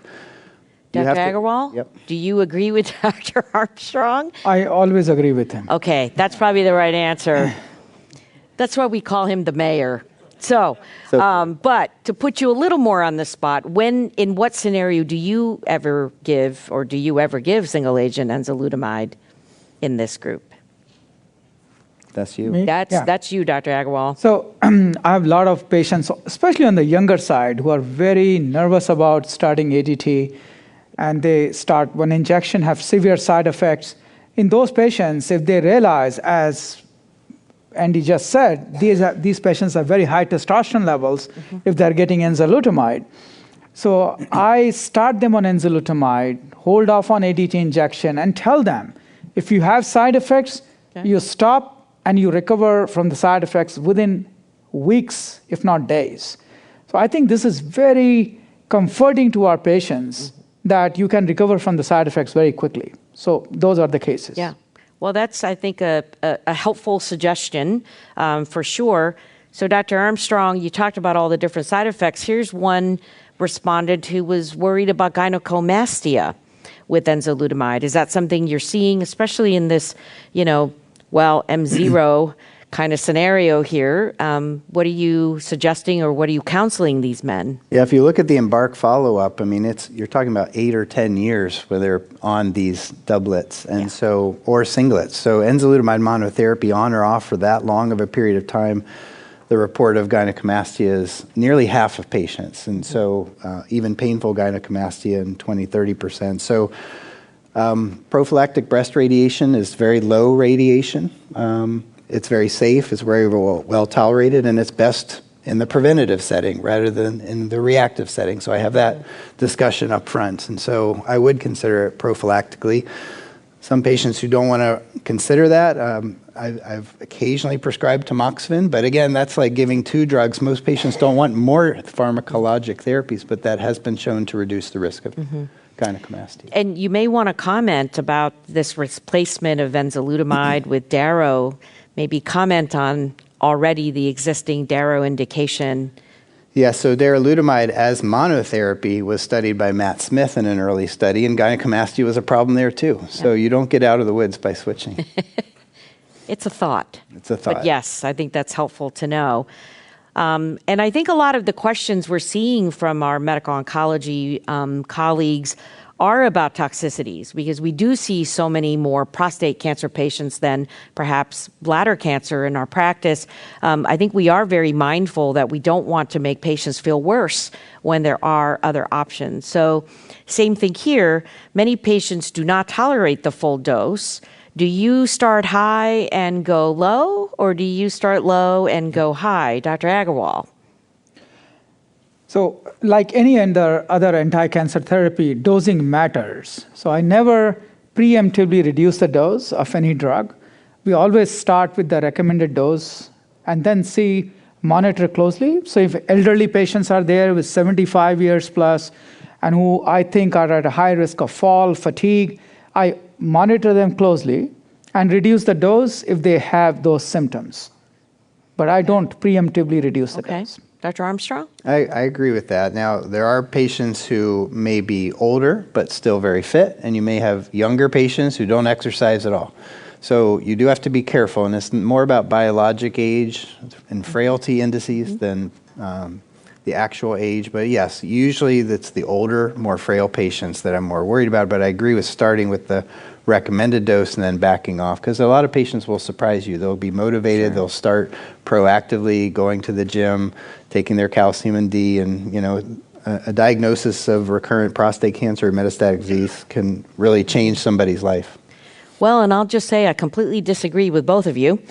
Dr. Agarwal, do you agree with Dr. Armstrong? I always agree with him. Okay, that's probably the right answer. That's why we call him the mayor. So, but to put you a little more on the spot, in what scenario do you ever give single agent enzalutamide in this group? That's you. Me? That's you, Dr. Agarwal. So I have a lot of patients, especially on the younger side, who are very nervous about starting ADT, and they start one injection, have severe side effects. In those patients, if they realize, as Andy just said, these patients have very high testosterone levels if they're getting enzalutamide. So I start them on enzalutamide, hold off on ADT injection, and tell them, if you have side effects, you stop and you recover from the side effects within weeks, if not days. So I think this is very comforting to our patients that you can recover from the side effects very quickly. So those are the cases. Yeah. Well, that's, I think, a helpful suggestion for sure. So, Dr. Armstrong, you talked about all the different side effects. Here's one respondent who was worried about gynecomastia with enzalutamide. Is that something you're seeing, especially in this, M0 kind of scenario here? What are you suggesting, or what are you counseling these men? Yeah, if you look at the EMBARK follow-up, I mean, you're talking about 8 or 10 years where they're on these doublets or singlets. So enzalutamide monotherapy on or off for that long of a period of time, the report of gynecomastia is nearly half of patients. And so even painful gynecomastia in 20-30%. So prophylactic breast radiation is very low radiation. It's very safe, it's very well tolerated, and it's best in the preventative setting rather than in the reactive setting. So I have that discussion up front. And so I would consider it prophylactically. Some patients who don't want to consider that, I've occasionally prescribed tamoxifen, but again, that's like giving 2 drugs. Most patients don't want more pharmacologic therapies, but that has been shown to reduce the risk of gynecomastia. And you may want to comment about this replacement of enzalutamide with Daro. Maybe comment on already the existing Daro indication. Yeah, so darolutamide as monotherapy was studied by Matt Smith in an early study, and gynecomastia was a problem there too. So you don't get out of the woods by switching. It's a thought. It's a thought. But yes, I think that's helpful to know. And I think a lot of the questions we're seeing from our medical oncology colleagues are about toxicities, because we do see so many more prostate cancer patients than perhaps bladder cancer in our practice. I think we are very mindful that we don't want to make patients feel worse when there are other options. So same thing here, many patients do not tolerate the full dose. Do you start high and go low, or do you start low and go high? Dr. Agarwal. So like any other anti-cancer therapy, dosing matters. So I never preemptively reduce the dose of any drug. We always start with the recommended dose and then monitor closely. So if elderly patients are there with 75 years plus and who I think are at a high risk of fall, fatigue, I monitor them closely and reduce the dose if they have those symptoms. But I don't preemptively reduce the dose. Dr. Armstrong? I agree with that. Now, there are patients who may be older but still very fit, and you may have younger patients who don't exercise at all. So you do have to be careful, and it's more about biologic age and frailty indices than the actual age. But yes, usually it's the older, more frail patients that I'm more worried about, but I agree with starting with the recommended dose and then backing off, because a lot of patients will surprise you. They'll be motivated, they'll start proactively going to the gym, taking their calcium and D, and a diagnosis of recurrent prostate cancer or metastatic disease can really change somebody's life. Well, and I'll just say I completely disagree with both of you.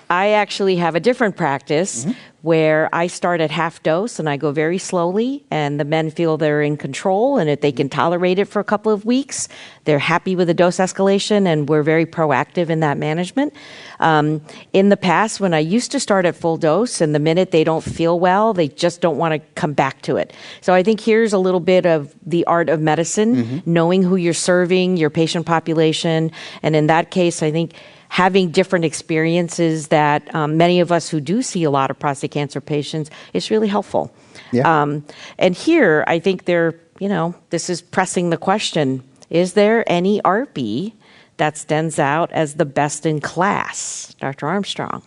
I actually have a different practice where I start at half dose and I go very slowly, and the men feel they're in control, and if they can tolerate it for a couple of weeks, they're happy with the dose escalation, and we're very proactive in that management. In the past, when I used to start at full dose, and the minute they don't feel well, they just don't want to come back to it. So I think here's a little bit of the art of medicine, knowing who you're serving, your patient population, and in that case, I think having different experiences that many of us who do see a lot of prostate cancer patients, it's really helpful. Yeah. And here, I think this is pressing the question, is there any ARPI that stands out as the best in class? Dr. Armstrong.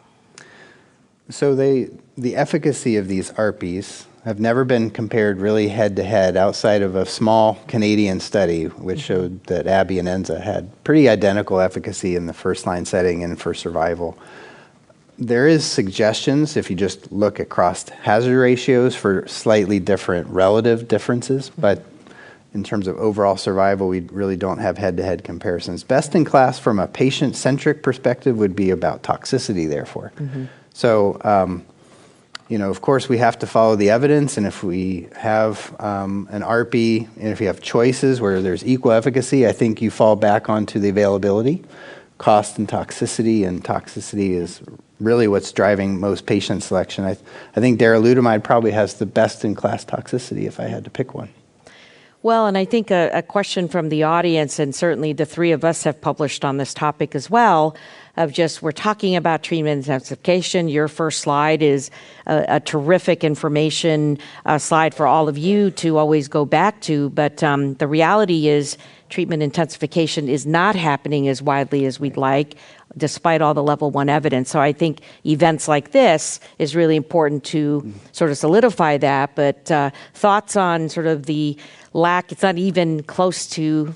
So the efficacy of these ARPIs have never been compared really head-to-head outside of a small Canadian study which showed that ABI and ENZA had pretty identical efficacy in the first-line setting and for survival. There is suggestions, if you just look across hazard ratios, for slightly different relative differences, but in terms of overall survival, we really don't have head-to-head comparisons. Best in class from a patient-centric perspective would be about toxicity, therefore. So, of course, we have to follow the evidence, and if we have an ARPI, and if you have choices where there's equal efficacy, I think you fall back onto the availability, cost, and toxicity is really what's driving most patient selection. I think darolutamide probably has the best-in-class toxicity if I had to pick one. Well, and I think a question from the audience, and certainly the three of us have published on this topic as well, of just we're talking about treatment intensification. Your first slide is a terrific information slide for all of you to always go back to, but the reality is treatment intensification is not happening as widely as we'd like, despite all the level 1 evidence. So I think events like this is really important to sort of solidify that, but thoughts on sort of the lack, it's not even close to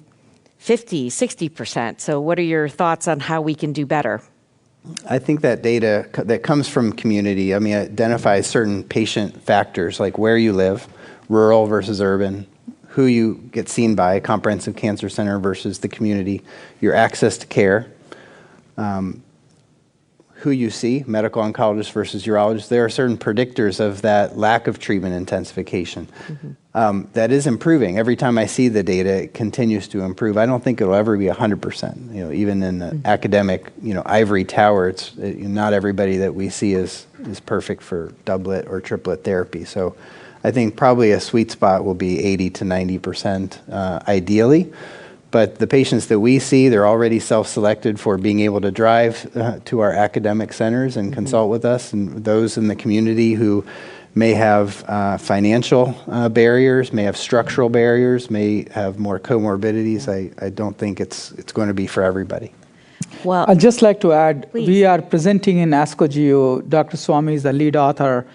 50, 60%. So what are your thoughts on how we can do better? I think that data that comes from community, identifies certain patient factors like where you live, rural versus urban, who you get seen by, comprehensive cancer center versus the community, your access to care, who you see, medical oncologist versus urologist. There are certain predictors of that lack of treatment intensification. That is improving. Every time I see the data, it continues to improve. I don't think it'll ever be 100%. Even in the academic, ivory tower, it's not everybody that we see is perfect for doublet or triplet therapy. So I think probably a sweet spot will be 80 to 90% ideally. But the patients that we see, they're already self-selected for being able to drive to our academic centers and consult with us. And those in the community who may have financial barriers, may have structural barriers, may have more comorbidities, I don't think it's going to be for everybody. Well, I'd just like to add, please. We are presenting in ASCO GU, Dr. Swami is the lead author,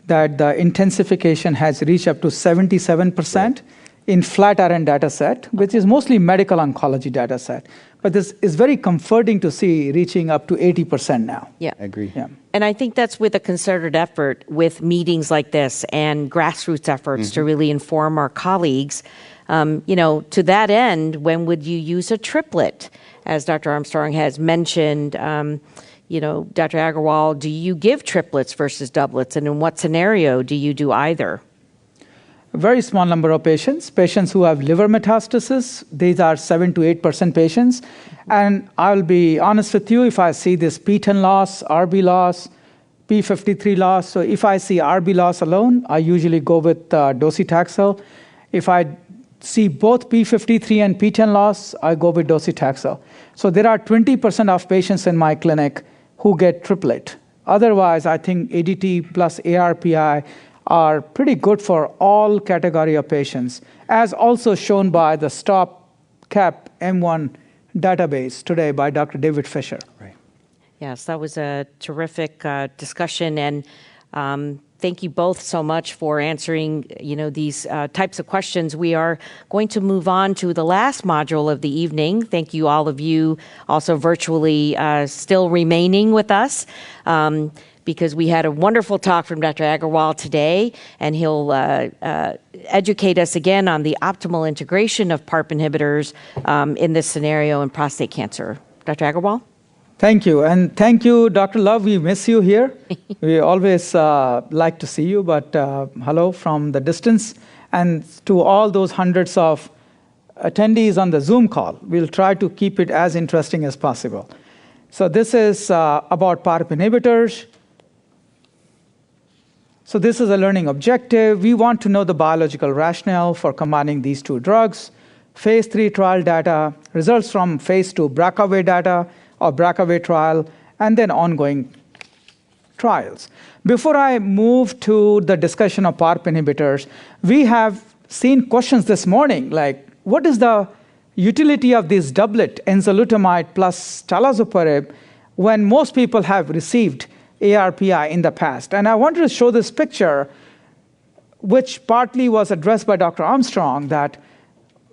that the intensification has reached up to 77%. In Flatiron data set, which is mostly medical oncology data set. But this is very comforting to see reaching up to 80% now. Yeah. I agree. Yeah. And I think that's with a concerted effort with meetings like this and grassroots efforts to really inform our colleagues. To that end, when would you use a triplet? As Dr. Armstrong has mentioned, Dr. Agarwal, do you give triplets versus doublets? And in what scenario do you do either? A very small number of patients who have liver metastasis. These are 7 to 8% patients. And I'll be honest with you, if I see this P10 loss, RB loss, P53 loss, so if I see RB loss alone, I usually go with docetaxel. If I see both P53 and P10 loss, I go with docetaxel. So there are 20% of patients in my clinic who get triplet otherwise, I think ADT plus ARPI are pretty good for all category of patients, as also shown by the STOP-CAP M1 database today by Dr. David Fisher. Right. Yes, that was a terrific discussion, and thank you both so much for answering, these types of questions. We are going to move on to the last module of the evening. Thank you, all of you, also virtually still remaining with us, because we had a wonderful talk from Dr. Agarwal today, and he'll educate us again on the optimal integration of PARP inhibitors in this scenario in prostate cancer. Dr. Agarwal? Thank you. And thank you, Dr. Love. We miss you here. We always like to see you, but hello from the distance. And to all those hundreds of attendees on the Zoom call, we'll try to keep it as interesting as possible. So this is about PARP inhibitors. So this is a learning objective. We want to know the biological rationale for combining these two drugs, phase 3 trial data, results from phase 2 BRCA data, or BRCA trial, and then ongoing trials. Before I move to the discussion of PARP inhibitors, we have seen questions this morning, like what is the utility of this doublet, enzalutamide plus talazoparib, when most people have received ARPI in the past? And I wanted to show this picture, which partly was addressed by Dr. Armstrong, that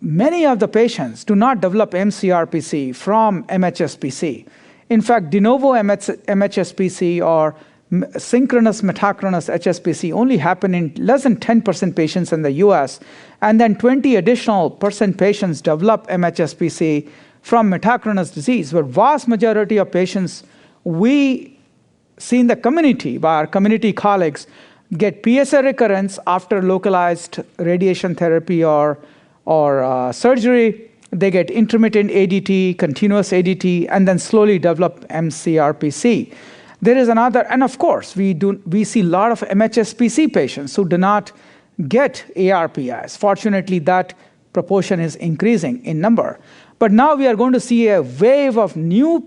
many of the patients do not develop mCRPC from MHSPC. In fact, de novo MHSPC or synchronous metachronous HSPC only happen in less than 10% patients in the US, and then 20 additional % patients develop MHSPC from metachronous disease, where vast majority of patients we see in the community by our community colleagues get PSA recurrence after localized radiation therapy or surgery. They get intermittent ADT, continuous ADT, and then slowly develop mCRPC. There is another, and of course, we see a lot of MHSPC patients who do not get ARPIs. Fortunately, that proportion is increasing in number. But now we are going to see a wave of new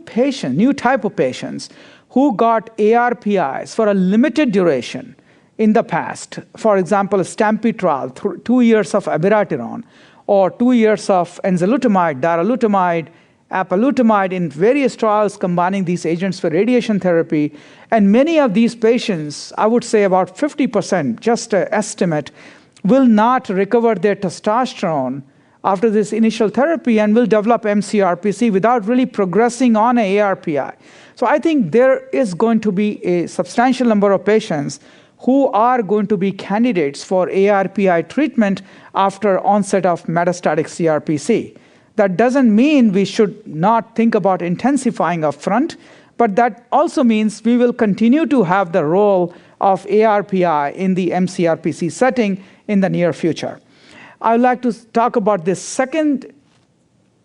type of patients who got ARPIs for a limited duration in the past. For example, a Stampede trial, 2 years of abiraterone, or 2 years of enzalutamide, darolutamide, apalutamide in various trials combining these agents for radiation therapy. And many of these patients, I would say about 50%, just an estimate, will not recover their testosterone after this initial therapy and will develop mCRPC without really progressing on an ARPI. So I think there is going to be a substantial number of patients who are going to be candidates for ARPI treatment after onset of metastatic CRPC. That doesn't mean we should not think about intensifying upfront, but that also means we will continue to have the role of ARPI in the mCRPC setting in the near future. I would like to talk about this second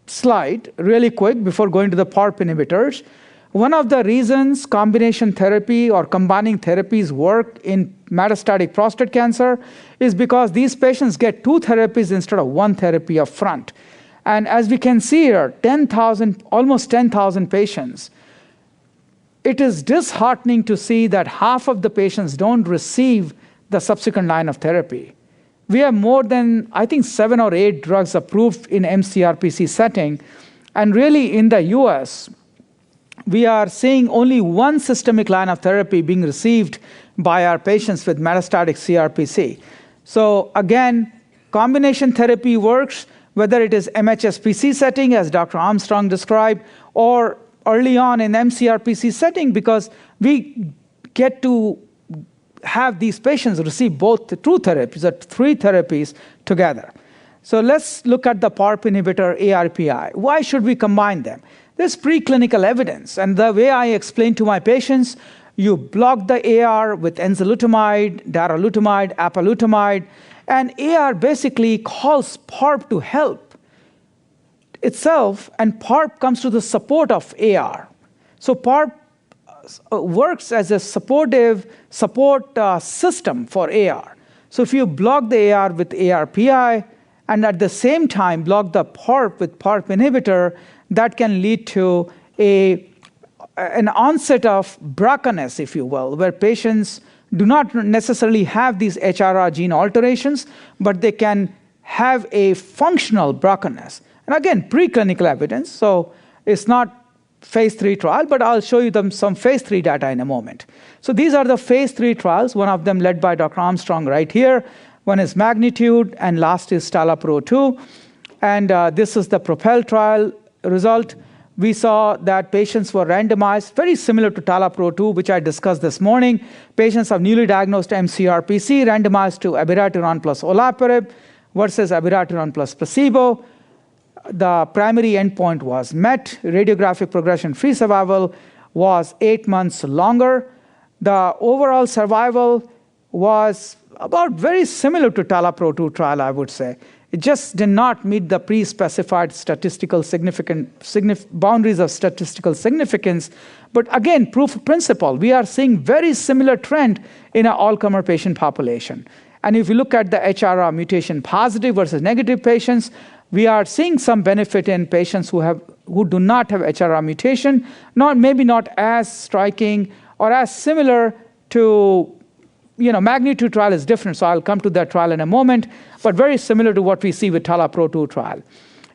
slide really quick before going to the PARP inhibitors. One of the reasons combination therapy or combining therapies work in metastatic prostate cancer is because these patients get 2 therapies instead of 1 therapy up front. And as we can see here, almost 10,000 patients. It is disheartening to see that half of the patients don't receive the subsequent line of therapy. We have more than, I think, 7 or 8 drugs approved in mCRPC setting. And really in the US, we are seeing only 1 systemic line of therapy being received by our patients with metastatic CRPC. So again, combination therapy works, whether it is MHSPC setting, as Dr. Armstrong described, or early on in mCRPC setting, because we get to have these patients receive both the 2 therapies or 3 therapies together. So let's look at the PARP inhibitor ARPI. Why should we combine them? There's preclinical evidence, and the way I explain to my patients, you block the AR with enzalutamide, darolutamide, apalutamide, and AR basically calls PARP to help itself, and PARP comes to the support of AR. So PARP works as a support system for AR. So if you block the AR with ARPI, and at the same time block the PARP with PARP inhibitor, that can lead to a an onset of BRCA-ness, if you will, where patients do not necessarily have these HRR gene alterations, but they can have a functional BRCA-ness. And again, preclinical evidence, so it's not phase 3 trial, but I'll show you some phase 3 data in a moment. So these are the phase 3 trials, one of them led by Dr. Armstrong right here. One is Magnitude, and last is TALAPRO-2. And this is the PROPEL trial result. We saw that patients were randomized, very similar to TALAPRO-2, which I discussed this morning. Patients of newly diagnosed MCRPC randomized to abiraterone plus olaparib versus abiraterone plus placebo. The primary endpoint was met. Radiographic progression-free survival was 8 months longer. The overall survival was about very similar to TALAPRO-2 trial, I would say. It just did not meet the pre-specified boundaries of statistical significance. But again, proof of principle, we are seeing very similar trend in an all-comer patient population. And if you look at the HRR mutation positive versus negative patients, we are seeing some benefit in patients who do not have HRR mutation, maybe not as striking or as similar to, Magnitude trial is different, so I'll come to that trial in a moment, but very similar to what we see with TALAPRO-2 trial.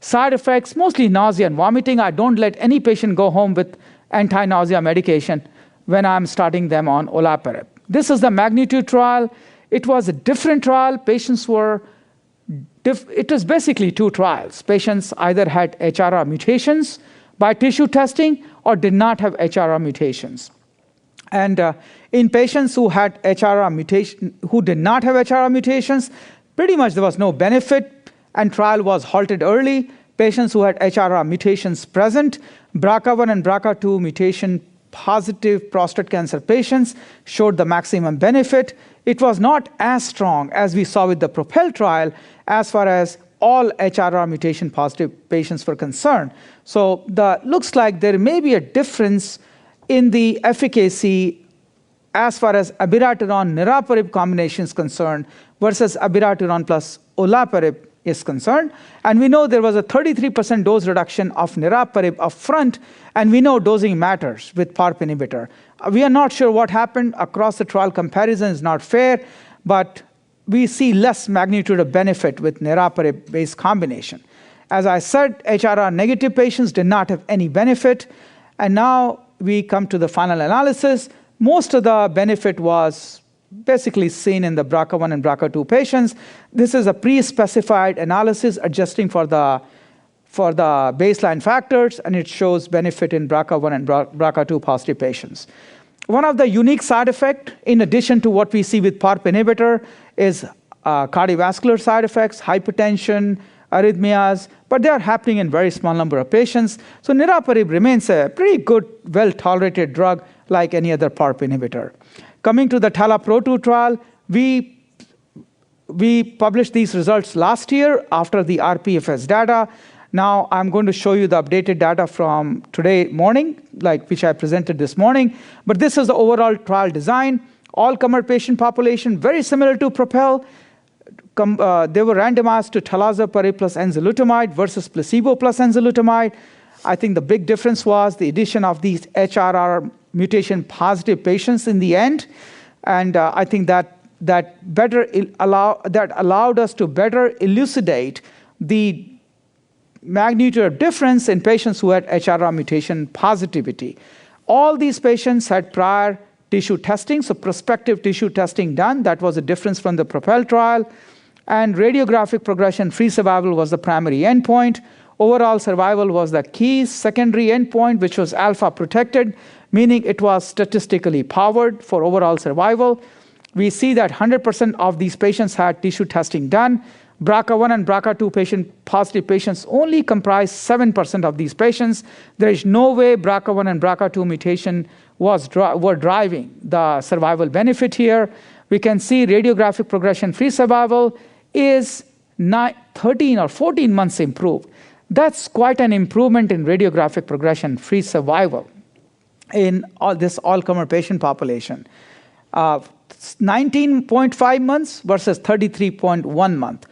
Side effects, mostly nausea and vomiting. I don't let any patient go home with anti-nausea medication when I'm starting them on olaparib. This is the Magnitude trial. It was a different trial. It was basically 2 trials. Patients either had HRR mutations by tissue testing or did not have HRR mutations. And in patients who had HRR mutation, who did not have HRR mutations, pretty much there was no benefit, and trial was halted early. Patients who had HRR mutations present, BRCA1 and BRCA2 mutation positive prostate cancer patients showed the maximum benefit. It was not as strong as we saw with the PROPEL trial as far as all HRR mutation positive patients were concerned. So looks like there may be a difference in the efficacy as far as abiraterone-niraparib combination is concerned versus abiraterone plus olaparib is concerned. And we know there was a 33% dose reduction of niraparib up front, and we know dosing matters with PARP inhibitor. We are not sure what happened. Across the trial comparison is not fair, but we see less magnitude of benefit with niraparib-based combination. As I said, HRR negative patients did not have any benefit, and now we come to the final analysis. Most of the benefit was basically seen in the BRCA1 and BRCA2 patients. This is a pre-specified analysis adjusting for the baseline factors, and it shows benefit in BRCA1 and BRCA2 positive patients. One of the unique side effects, in addition to what we see with PARP inhibitor, is cardiovascular side effects, hypertension, arrhythmias, but they are happening in very small number of patients. So niraparib remains a pretty good, well-tolerated drug like any other PARP inhibitor. Coming to the TALAPRO-2 trial, we published these results last year after the RPFS data. Now I'm going to show you the updated data from today morning, which I presented this morning. But this is the overall trial design. All-comer patient population, very similar to PROPEL. They were randomized to talazoparib plus enzalutamide versus placebo plus enzalutamide. I think the big difference was the addition of these HRR mutation positive patients in the end, and I think that allowed us to better elucidate the magnitude of difference in patients who had HRR mutation positivity. All these patients had prior tissue testing, so prospective tissue testing done. That was a difference from the PROPEL trial. And radiographic progression-free survival was the primary endpoint. Overall survival was the key secondary endpoint, which was alpha protected, meaning it was statistically powered for overall survival. We see that 100% of these patients had tissue testing done. BRCA1 and BRCA2 positive patients only comprise 7% of these patients. There is no way BRCA1 and BRCA2 mutation were driving the survival benefit here. We can see radiographic progression-free survival is 13 or 14 months improved. That's quite an improvement in radiographic progression-free survival in this all-comer patient population. 19.5 months versus 33.1 months.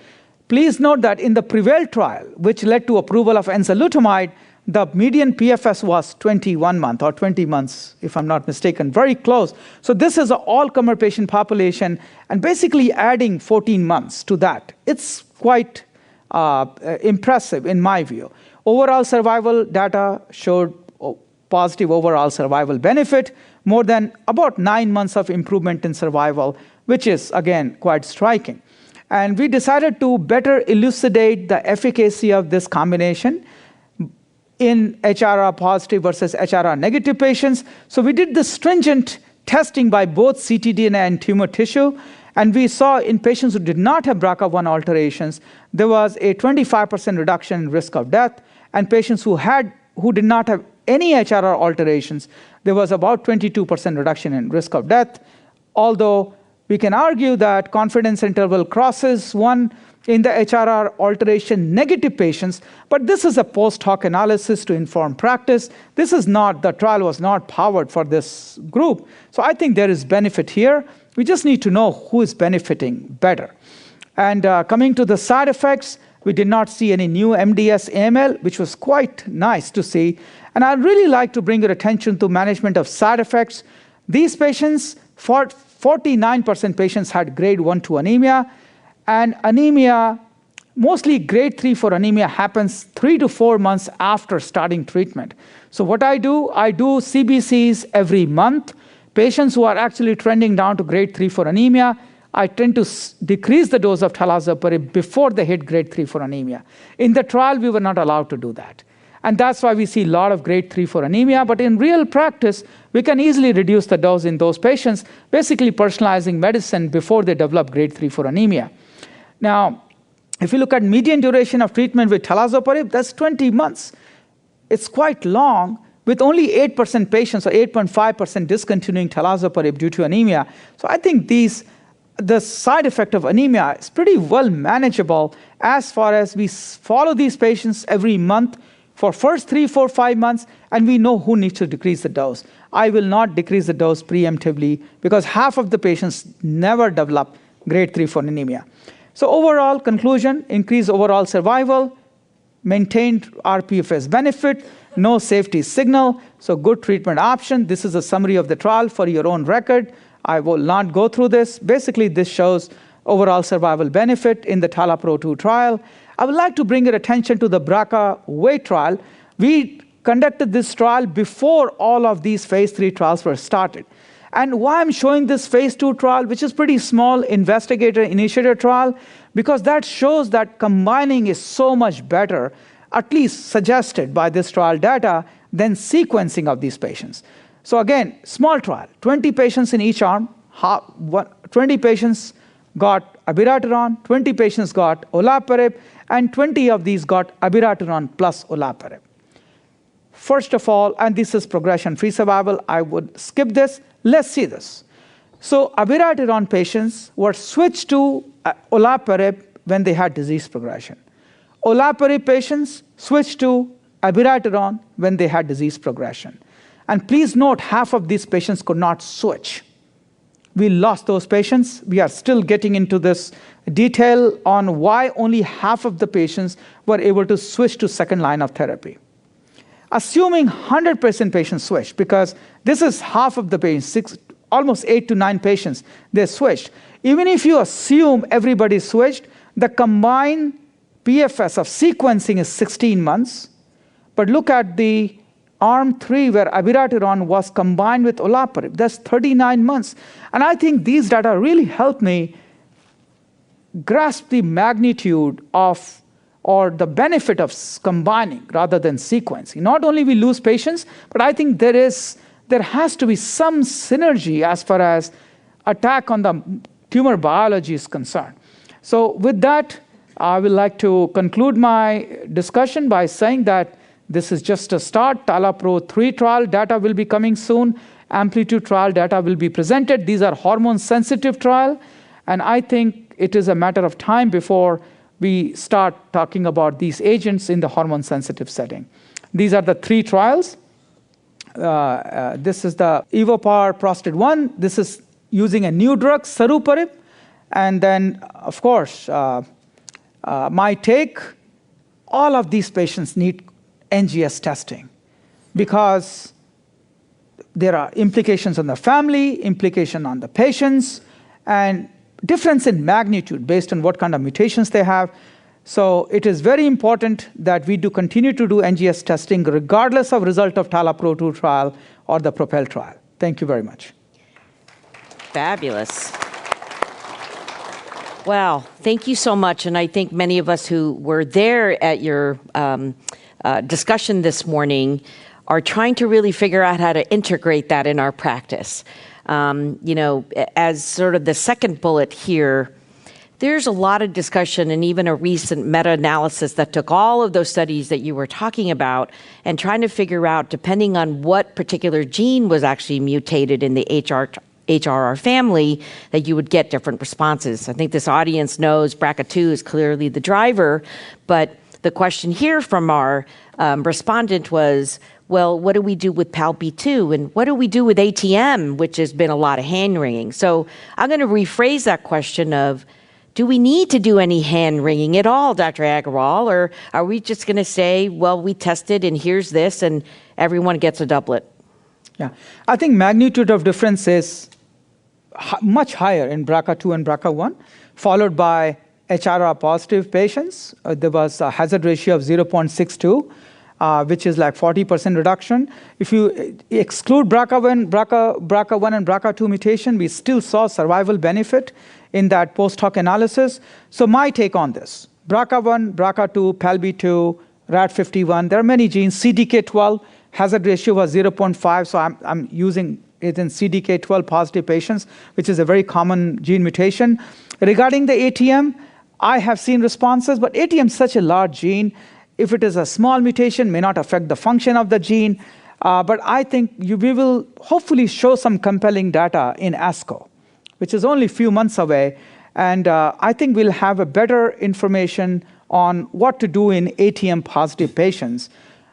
Please note that in the PREVAIL trial, which led to approval of enzalutamide, the median PFS was 21 months or 20 months, if I'm not mistaken, very close. So this is an all-comer patient population, and basically adding 14 months to that. It's quite impressive in my view. Overall survival data showed positive overall survival benefit, more than about 9 months of improvement in survival, which is, again, quite striking. And we decided to better elucidate the efficacy of this combination in HRR positive versus HRR negative patients. So we did the stringent testing by both ctDNA and tumor tissue, and we saw in patients who did not have BRCA1 alterations, there was a 25% reduction in risk of death, and patients who did not have any HRR alterations, there was about 22% reduction in risk of death, although we can argue that confidence interval crosses 1 in the HRR alteration negative patients, but this is a post hoc analysis to inform practice. The trial was not powered for this group. So I think there is benefit here. We just need to know who is benefiting better. And coming to the side effects, we did not see any new MDS AML, which was quite nice to see. And I'd really like to bring your attention to management of side effects. These patients, 49% patients had grade 1-2 anemia, and anemia, mostly grade 3 for anemia, happens 3 to 4 months after starting treatment. So what I do CBCs every month. Patients who are actually trending down to grade 3 for anemia, I tend to decrease the dose of talazoparib before they hit grade 3 for anemia. In the trial, we were not allowed to do that. And that's why we see a lot of grade 3 for anemia. But in real practice, we can easily reduce the dose in those patients, basically personalizing medicine before they develop grade 3 for anemia. Now, if you look at median duration of treatment with talazoparib, that's 20 months. It's quite long, with only 8% patients or 8.5% discontinuing talazoparib due to anemia. So I think the side effect of anemia is pretty well manageable as far as we follow these patients every month for first 3, 4, 5 months, and we know who needs to decrease the dose. I will not decrease the dose preemptively because half of the patients never develop grade 3 for anemia. So overall conclusion, increased overall survival, maintained RPFS benefit, no safety signal, so good treatment option. This is a summary of the trial for your own record. I will not go through this. Basically, this shows overall survival benefit in the TALAPRO-2 trial. I would like to bring your attention to the BRCA-weight trial. We conducted this trial before all of these phase 3 trials were started. And why I'm showing this phase 2 trial, which is pretty small investigator-initiated trial, because that shows that combining is so much better, at least suggested by this trial data, than sequencing of these patients. So again, small trial, 20 patients in each arm, 20 patients got abiraterone, 20 patients got olaparib, and 20 of these got abiraterone plus olaparib. First of all, and this is progression-free survival, I would skip this. Let's see this. So abiraterone patients were switched to olaparib when they had disease progression. Olaparib patients switched to abiraterone when they had disease progression. And please note, half of these patients could not switch. We lost those patients. We are still getting into this detail on why only half of the patients were able to switch to second line of therapy. Assuming 100% patients switched, because this is half of the patients, almost 8 to 9 patients, they switched. Even if you assume everybody switched, the combined PFS of sequencing is 16 months. But look at the arm 3 where abiraterone was combined with olaparib. That's 39 months. And I think these data really help me grasp the magnitude of or the benefit of combining rather than sequencing. Not only we lose patients, but I think there has to be some synergy as far as attack on the tumor biology is concerned. So with that, I would like to conclude my discussion by saying that this is just a start. TALAPRO-3 trial data will be coming soon. Amplitude trial data will be presented. These are hormone-sensitive trial, and I think it is a matter of time before we start talking about these agents in the hormone-sensitive setting. These are the 3 trials. This is the EvoPAR Prostate 1. This is using a new drug, saruparib. And then, of course, my take, all of these patients need NGS testing, because there are implications on the family, implication on the patients, and difference in magnitude based on what kind of mutations they have. So it is very important that we do continue to do NGS testing regardless of result of TALAPRO-2 trial or the PROPEL trial. Thank you very much. Fabulous. Well, thank you so much. And I think many of us who were there at your discussion this morning are trying to really figure out how to integrate that in our practice. As sort of the second bullet here, there's a lot of discussion and even a recent meta-analysis that took all of those studies that you were talking about and trying to figure out, depending on what particular gene was actually mutated in the HRR family, that you would get different responses. I think this audience knows BRCA2 is clearly the driver, but the question here from our respondent was, well, what do we do with PALB2? And what do we do with ATM, which has been a lot of hand-wringing? So I'm going to rephrase that question of, do we need to do any hand-wringing at all, Dr. Agarwal? Or are we just going to say, well, we tested and here's this and everyone gets a doublet? Yeah, I think magnitude of difference is much higher in BRCA2 and BRCA1, followed by HRR positive patients. There was a hazard ratio of 0.62. Which is like 40% reduction. If you exclude BRCA1 and BRCA2 mutation, we still saw survival benefit in that post-hoc analysis. So my take on this, BRCA1, BRCA2, PALB2, RAD51, there are many genes. CDK12 hazard ratio was 0.5, so I'm using it in CDK12 positive patients, which is a very common gene mutation. Regarding the ATM, I have seen responses, but ATM is such a large gene. If it is a small mutation, may not affect the function of the gene. But I think we will hopefully show some compelling data in ASCO, which is only a few months away. And I think we'll have a better information on what to do in ATM-positive patients.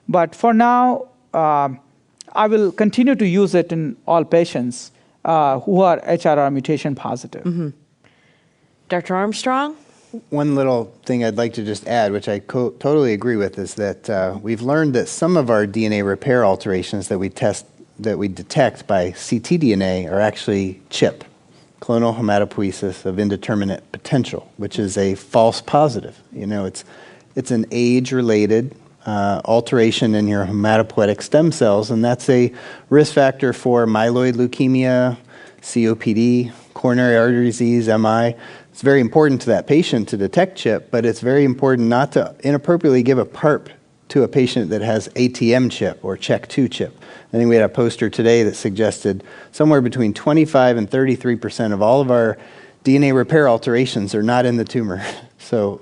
But for now, I will continue to use it in all patients who are HRR mutation positive. Mm-hmm. Dr. Armstrong? One little thing I'd like to just add, which I totally agree with, is that we've learned that some of our DNA repair alterations that we detect by ctDNA are actually CHIP, clonal hematopoiesis of indeterminate potential, which is a false positive. It's an age-related alteration in your hematopoietic stem cells, and that's a risk factor for myeloid leukemia, COPD, coronary artery disease, MI. It's very important to that patient to detect CHIP, but it's very important not to inappropriately give a PARP to a patient that has ATM CHIP or CHEK2 CHIP. I think we had a poster today that suggested somewhere between 25 and 33% of all of our DNA repair alterations are not in the tumor. So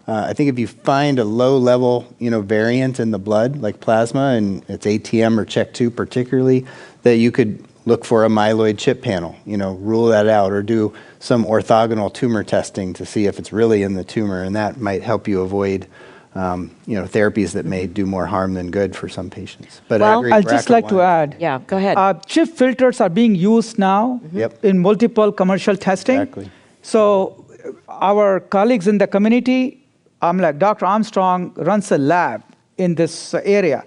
I think if you find a low-level variant in the blood, like plasma, and it's ATM or CHEK2 particularly, that you could look for a myeloid chip panel, rule that out, or do some orthogonal tumor testing to see if it's really in the tumor, and that might help you avoid, therapies that may do more harm than good for some patients. But I'd just like to add. Yeah, go ahead. CHIP filters are being used now in multiple commercial testing. Exactly. So our colleagues in the community, Dr. Armstrong runs a lab in this area.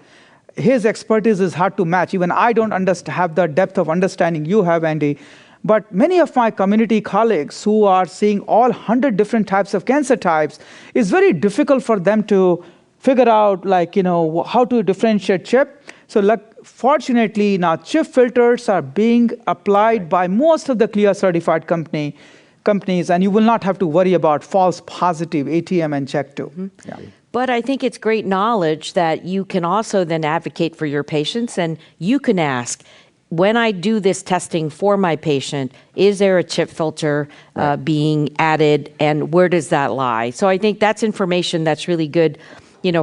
His expertise is hard to match. Even I don't have the depth of understanding you have, Andy. But many of my community colleagues who are seeing all 100 different types of cancer types, it's very difficult for them to figure out how to differentiate CHIP. So fortunately, now CHIP filters are being applied by most of the CLIA certified companies, and you will not have to worry about false positive ATM and CHEK2. Mm-hmm. Yeah. But I think it's great knowledge that you can also then advocate for your patients, and you can ask, when I do this testing for my patient, is there a CHIP filter being added, and where does that lie? So I think that's information that's really good,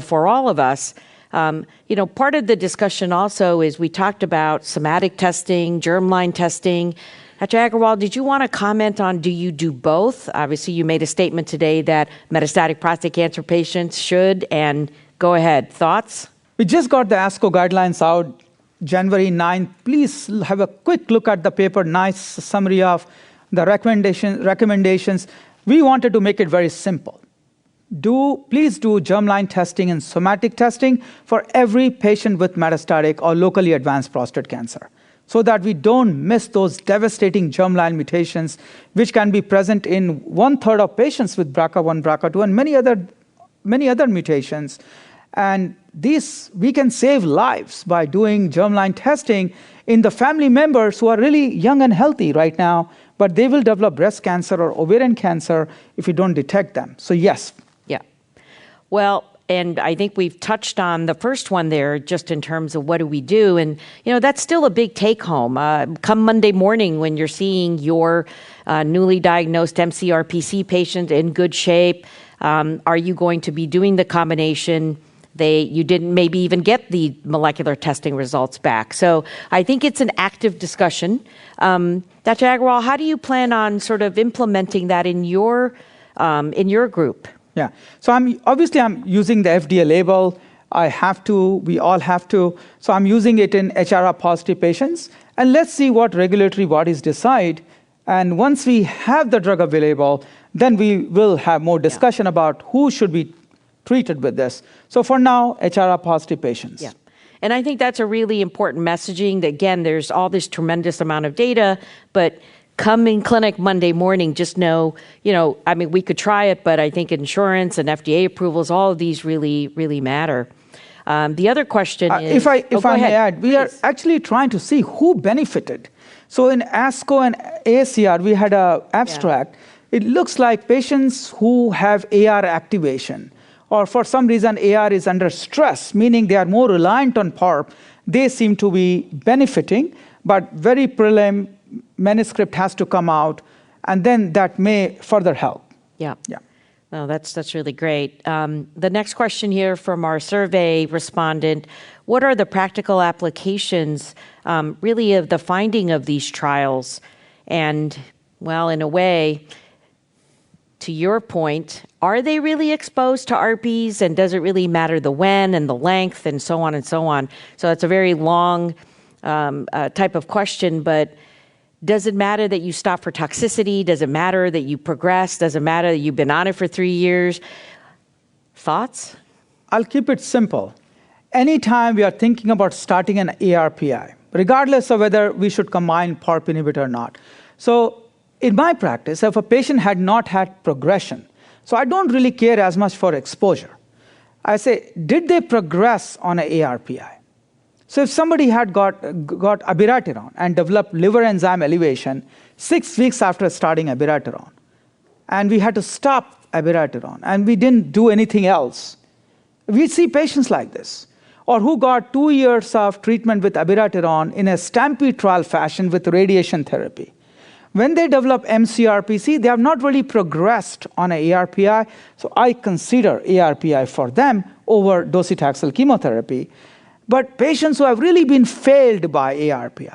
for all of us. Part of the discussion also is we talked about somatic testing, germline testing. Dr. Agarwal, did you want to comment on, do you do both? Obviously, you made a statement today that metastatic prostate cancer patients should, and go ahead. Thoughts? We just got the ASCO guidelines out January 9th. Please have a quick look at the paper, nice summary of the recommendations. We wanted to make it very simple. please do germline testing and somatic testing for every patient with metastatic or locally advanced prostate cancer, so that we don't miss those devastating germline mutations, which can be present in 1/3 of patients with BRCA1, BRCA2, and many other mutations. And we can save lives by doing germline testing in the family members who are really young and healthy right now, but they will develop breast cancer or ovarian cancer if you don't detect them. So yes. Yeah. Well, and I think we've touched on the first one there, just in terms of what do we do. And, that's still a big take home. Come Monday morning, when you're seeing your newly diagnosed MCRPC patient in good shape, are you going to be doing the combination? You didn't maybe even get the molecular testing results back. So I think it's an active discussion. Dr. Agarwal, how do you plan on sort of implementing that in your group? Yeah. So I'm using the FDA label. We all have to. So I'm using it in HRR positive patients. And let's see what regulatory bodies decide. And once we have the drug available, then we will have more discussion about who should be treated with this. So for now, HRR positive patients. Yeah. And I think that's a really important messaging that, again, there's all this tremendous amount of data, but come in clinic Monday morning, just know, we could try it, but I think insurance and FDA approvals, all of these really, really matter. The other question is... If I may add, we are actually trying to see who benefited. So in ASCO and AACR, we had an abstract. Yeah. It looks like patients who have AR activation, or for some reason AR is under stress, meaning they are more reliant on PARP, they seem to be benefiting, but very prelim manuscript has to come out, and then that may further help. Yeah. No, that's really great. The next question here from our survey respondent: what are the practical applications, really, of the finding of these trials? And, well, in a way, to your point, are they really exposed to ARPs, and does it really matter the when and the length and so on and so on? So it's a very long type of question, but does it matter that you stop for toxicity? Does it matter that you progress? Does it matter that you've been on it for 3 years? Thoughts? I'll keep it simple. Anytime we are thinking about starting an ARPI, regardless of whether we should combine PARP inhibitor or not. So in my practice, if a patient had not had progression, so I don't really care as much for exposure. I say, did they progress on an ARPI? So if somebody had got abiraterone and developed liver enzyme elevation 6 weeks after starting abiraterone, and we had to stop abiraterone, and we didn't do anything else, we see patients like this. Or who got 2 years of treatment with abiraterone in a STAMPEDE trial fashion with radiation therapy. When they develop MCRPC, they have not really progressed on an ARPI, so I consider ARPI for them over docetaxel chemotherapy. But patients who have really been failed by ARPI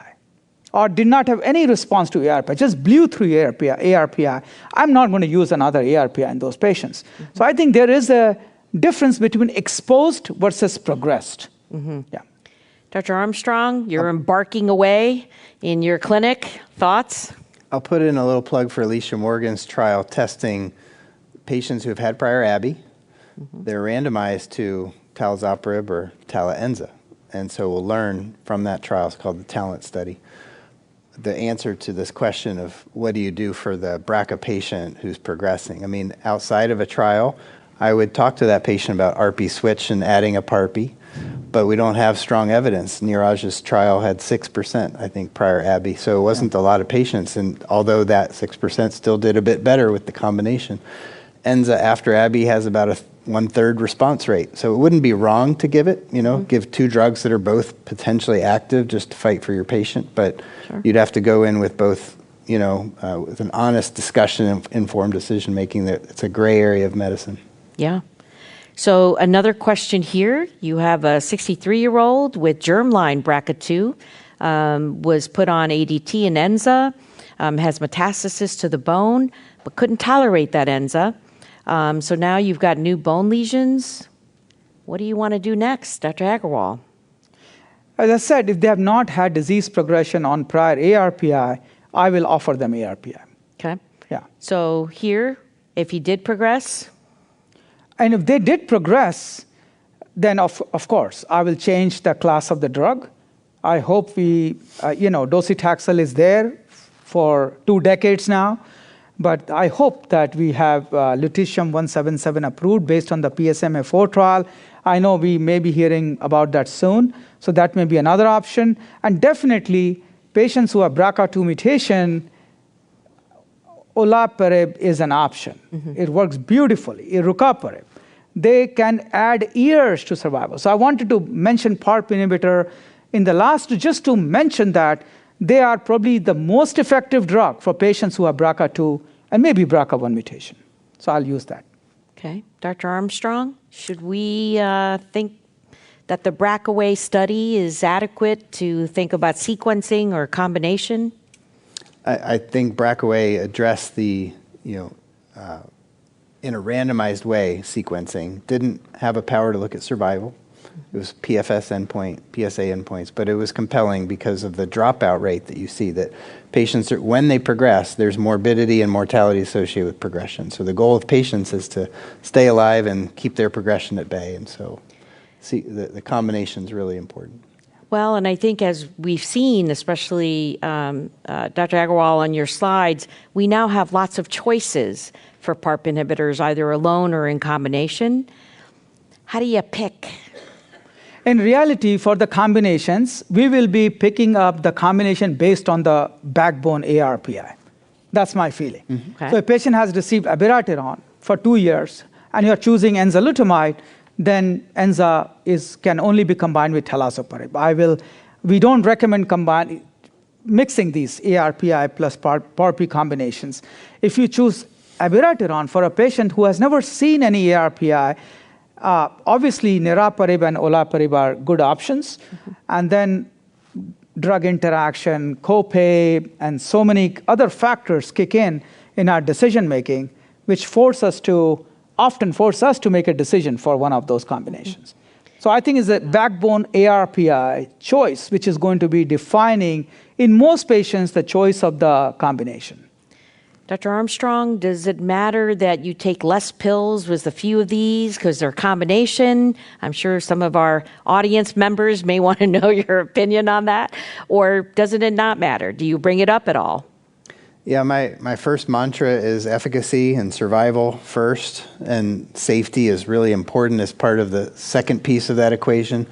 or did not have any response to ARPI, just blew through ARPI, I'm not going to use another ARPI in those patients. Mm-hmm. So I think there is a difference between exposed versus progressed. Mm-hmm. Yeah. Dr. Armstrong, you're embarking away in your clinic. Thoughts? I'll put in a little plug for Alicia Morgan's trial testing patients who have had prior ABI. Mm-hmm. They're randomized to talazoparib or talaenza. And so we'll learn from that trial. It's called the TALENT study. The answer to this question of what do you do for the BRCA patient who's progressing? I mean, outside of a trial, I would talk to that patient about ARPI switch and adding a PARPI, but we don't have strong evidence. Neeraj's trial had 6%, I think, prior ABI, so it wasn't a lot of patients, and although that 6% still did a bit better with the combination. Enza after ABI has about a 1/3 response rate, so it wouldn't be wrong to give it, give 2 drugs that are both potentially active just to fight for your patient, but you'd have to go in with both, with an honest discussion and informed decision making. That it's a gray area of medicine. Yeah. So another question here. You have a 63-year-old with germline BRCA2, was put on ADT and Enza, has metastasis to the bone, but couldn't tolerate that Enza. So now you've got new bone lesions. What do you want to do next, Dr. Agarwal? As I said, if they have not had disease progression on prior ARPI, I will offer them ARPI. Okay. Yeah. So here, if he did progress? And if they did progress, then of course, I will change the class of the drug. I hope docetaxel is there for 2 decades now. But I hope that we have lutetium-177 approved based on the PSMA-4 trial. I know we may be hearing about that soon, so that may be another option. And definitely, patients who have BRCA2 mutation, olaparib is an option. It works beautifully. Irucaparib, they can add years to survival. So I wanted to mention PARP inhibitor in the last, just to mention that they are probably the most effective drug for patients who have BRCA2 and maybe BRCA1 mutation. So I'll use that. Okay. Dr. Armstrong, should we think that the BRCA study is adequate to think about sequencing or combination? I think BRCA addressed the, in a randomized way, sequencing. Didn't have a power to look at survival. It was PFS endpoint, PSA endpoints, but it was compelling because of the dropout rate that you see, that patients, when they progress, there's morbidity and mortality associated with progression. So the goal of patients is to stay alive and keep their progression at bay. And so the combination is really important. Well, and I think as we've seen, especially Dr. Agarwal on your slides, we now have lots of choices for PARP inhibitors, either alone or in combination. How do you pick? In reality, for the combinations, we will be picking up the combination based on the backbone ARPI. That's my feeling. Okay. So a patient has received abiraterone for 2 years, and you're choosing enzalutamide, then enza can only be combined with talazoparib. We don't recommend mixing these ARPI plus PARP combinations. If you choose abiraterone for a patient who has never seen any ARPI, obviously niraparib and olaparib are good options. And then drug interaction, copay, and so many other factors kick in our decision making, which often force us to make a decision for one of those combinations. So I think it's a backbone ARPI choice, which is going to be defining, in most patients, the choice of the combination. Dr. Armstrong, does it matter that you take less pills with a few of these because they're a combination? I'm sure some of our audience members may want to know your opinion on that. Or doesn't it not matter? Do you bring it up at all? Yeah, my first mantra is efficacy and survival first, and safety is really important as part of the second piece of that equation.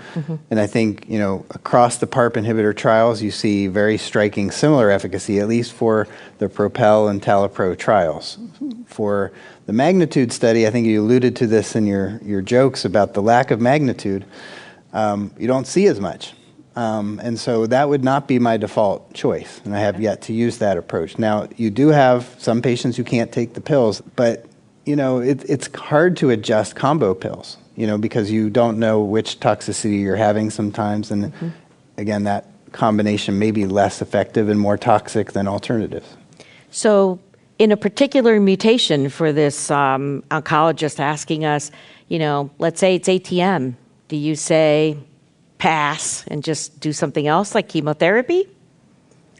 And I think, across the PARP inhibitor trials, you see very striking similar efficacy, at least for the PROPEL and TALAPRO trials. For the magnitude study, I think you alluded to this in your jokes about the lack of magnitude. You don't see as much. And so that would not be my default choice, and I have yet to use that approach. Now, you do have some patients who can't take the pills, but, it's hard to adjust combo pills, because you don't know which toxicity you're having sometimes, and again, that combination may be less effective and more toxic than alternatives. So in a particular mutation for this oncologist asking us, let's say it's ATM, do you say pass and just do something else like chemotherapy?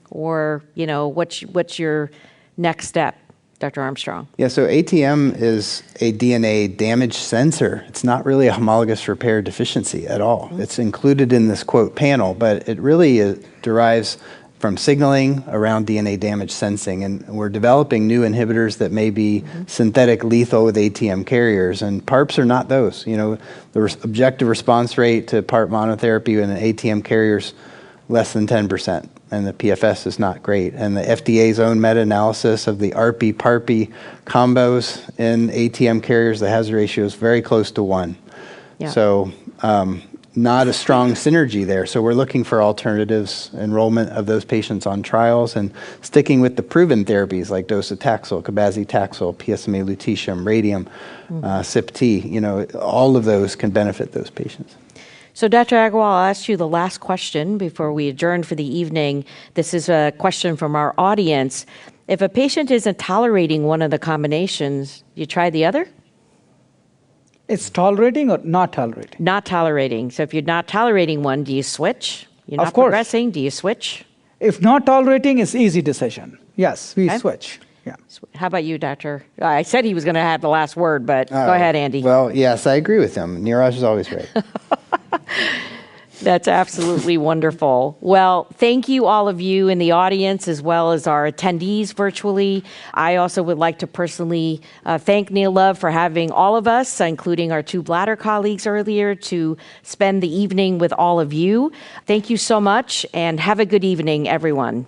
Or, what's your next step, Dr. Armstrong? Yeah, so ATM is a DNA damage sensor. It's not really a homologous repair deficiency at all. It's included in this quote panel, but it really derives from signaling around DNA damage sensing. And we're developing new inhibitors that may be synthetic lethal with ATM carriers, and PARPs are not those. The objective response rate to PARP monotherapy in an ATM carrier is less than 10%, and the PFS is not great. And the FDA's own meta-analysis of the ARPI-PARPI combos in ATM carriers, the hazard ratio is very close to 1. Yeah. So not a strong synergy there. So we're looking for alternatives, enrollment of those patients on trials, and sticking with the proven therapies like docetaxel, cabazitaxel, PSMA lutetium, radium, CYP-T. All of those can benefit those patients. So Dr. Agarwal, I'll ask you the last question before we adjourn for the evening. This is a question from our audience. If a patient isn't tolerating one of the combinations, you try the other? It's tolerating or not tolerating? Not tolerating. So if you're not tolerating one, do you switch? You're not progressing, do you switch? If not tolerating, it's easy decision. Yes, we switch. Yeah. How about you, Doctor? I said he was going to have the last word, but go ahead, Andy. Well, yes, I agree with him. Neeraj is always right. That's absolutely wonderful. Well, thank you, all of you in the audience, as well as our attendees virtually. I also would like to personally thank Neil Love for having all of us, including our two Bladder colleagues earlier, to spend the evening with all of you. Thank you so much, and have a good evening, everyone.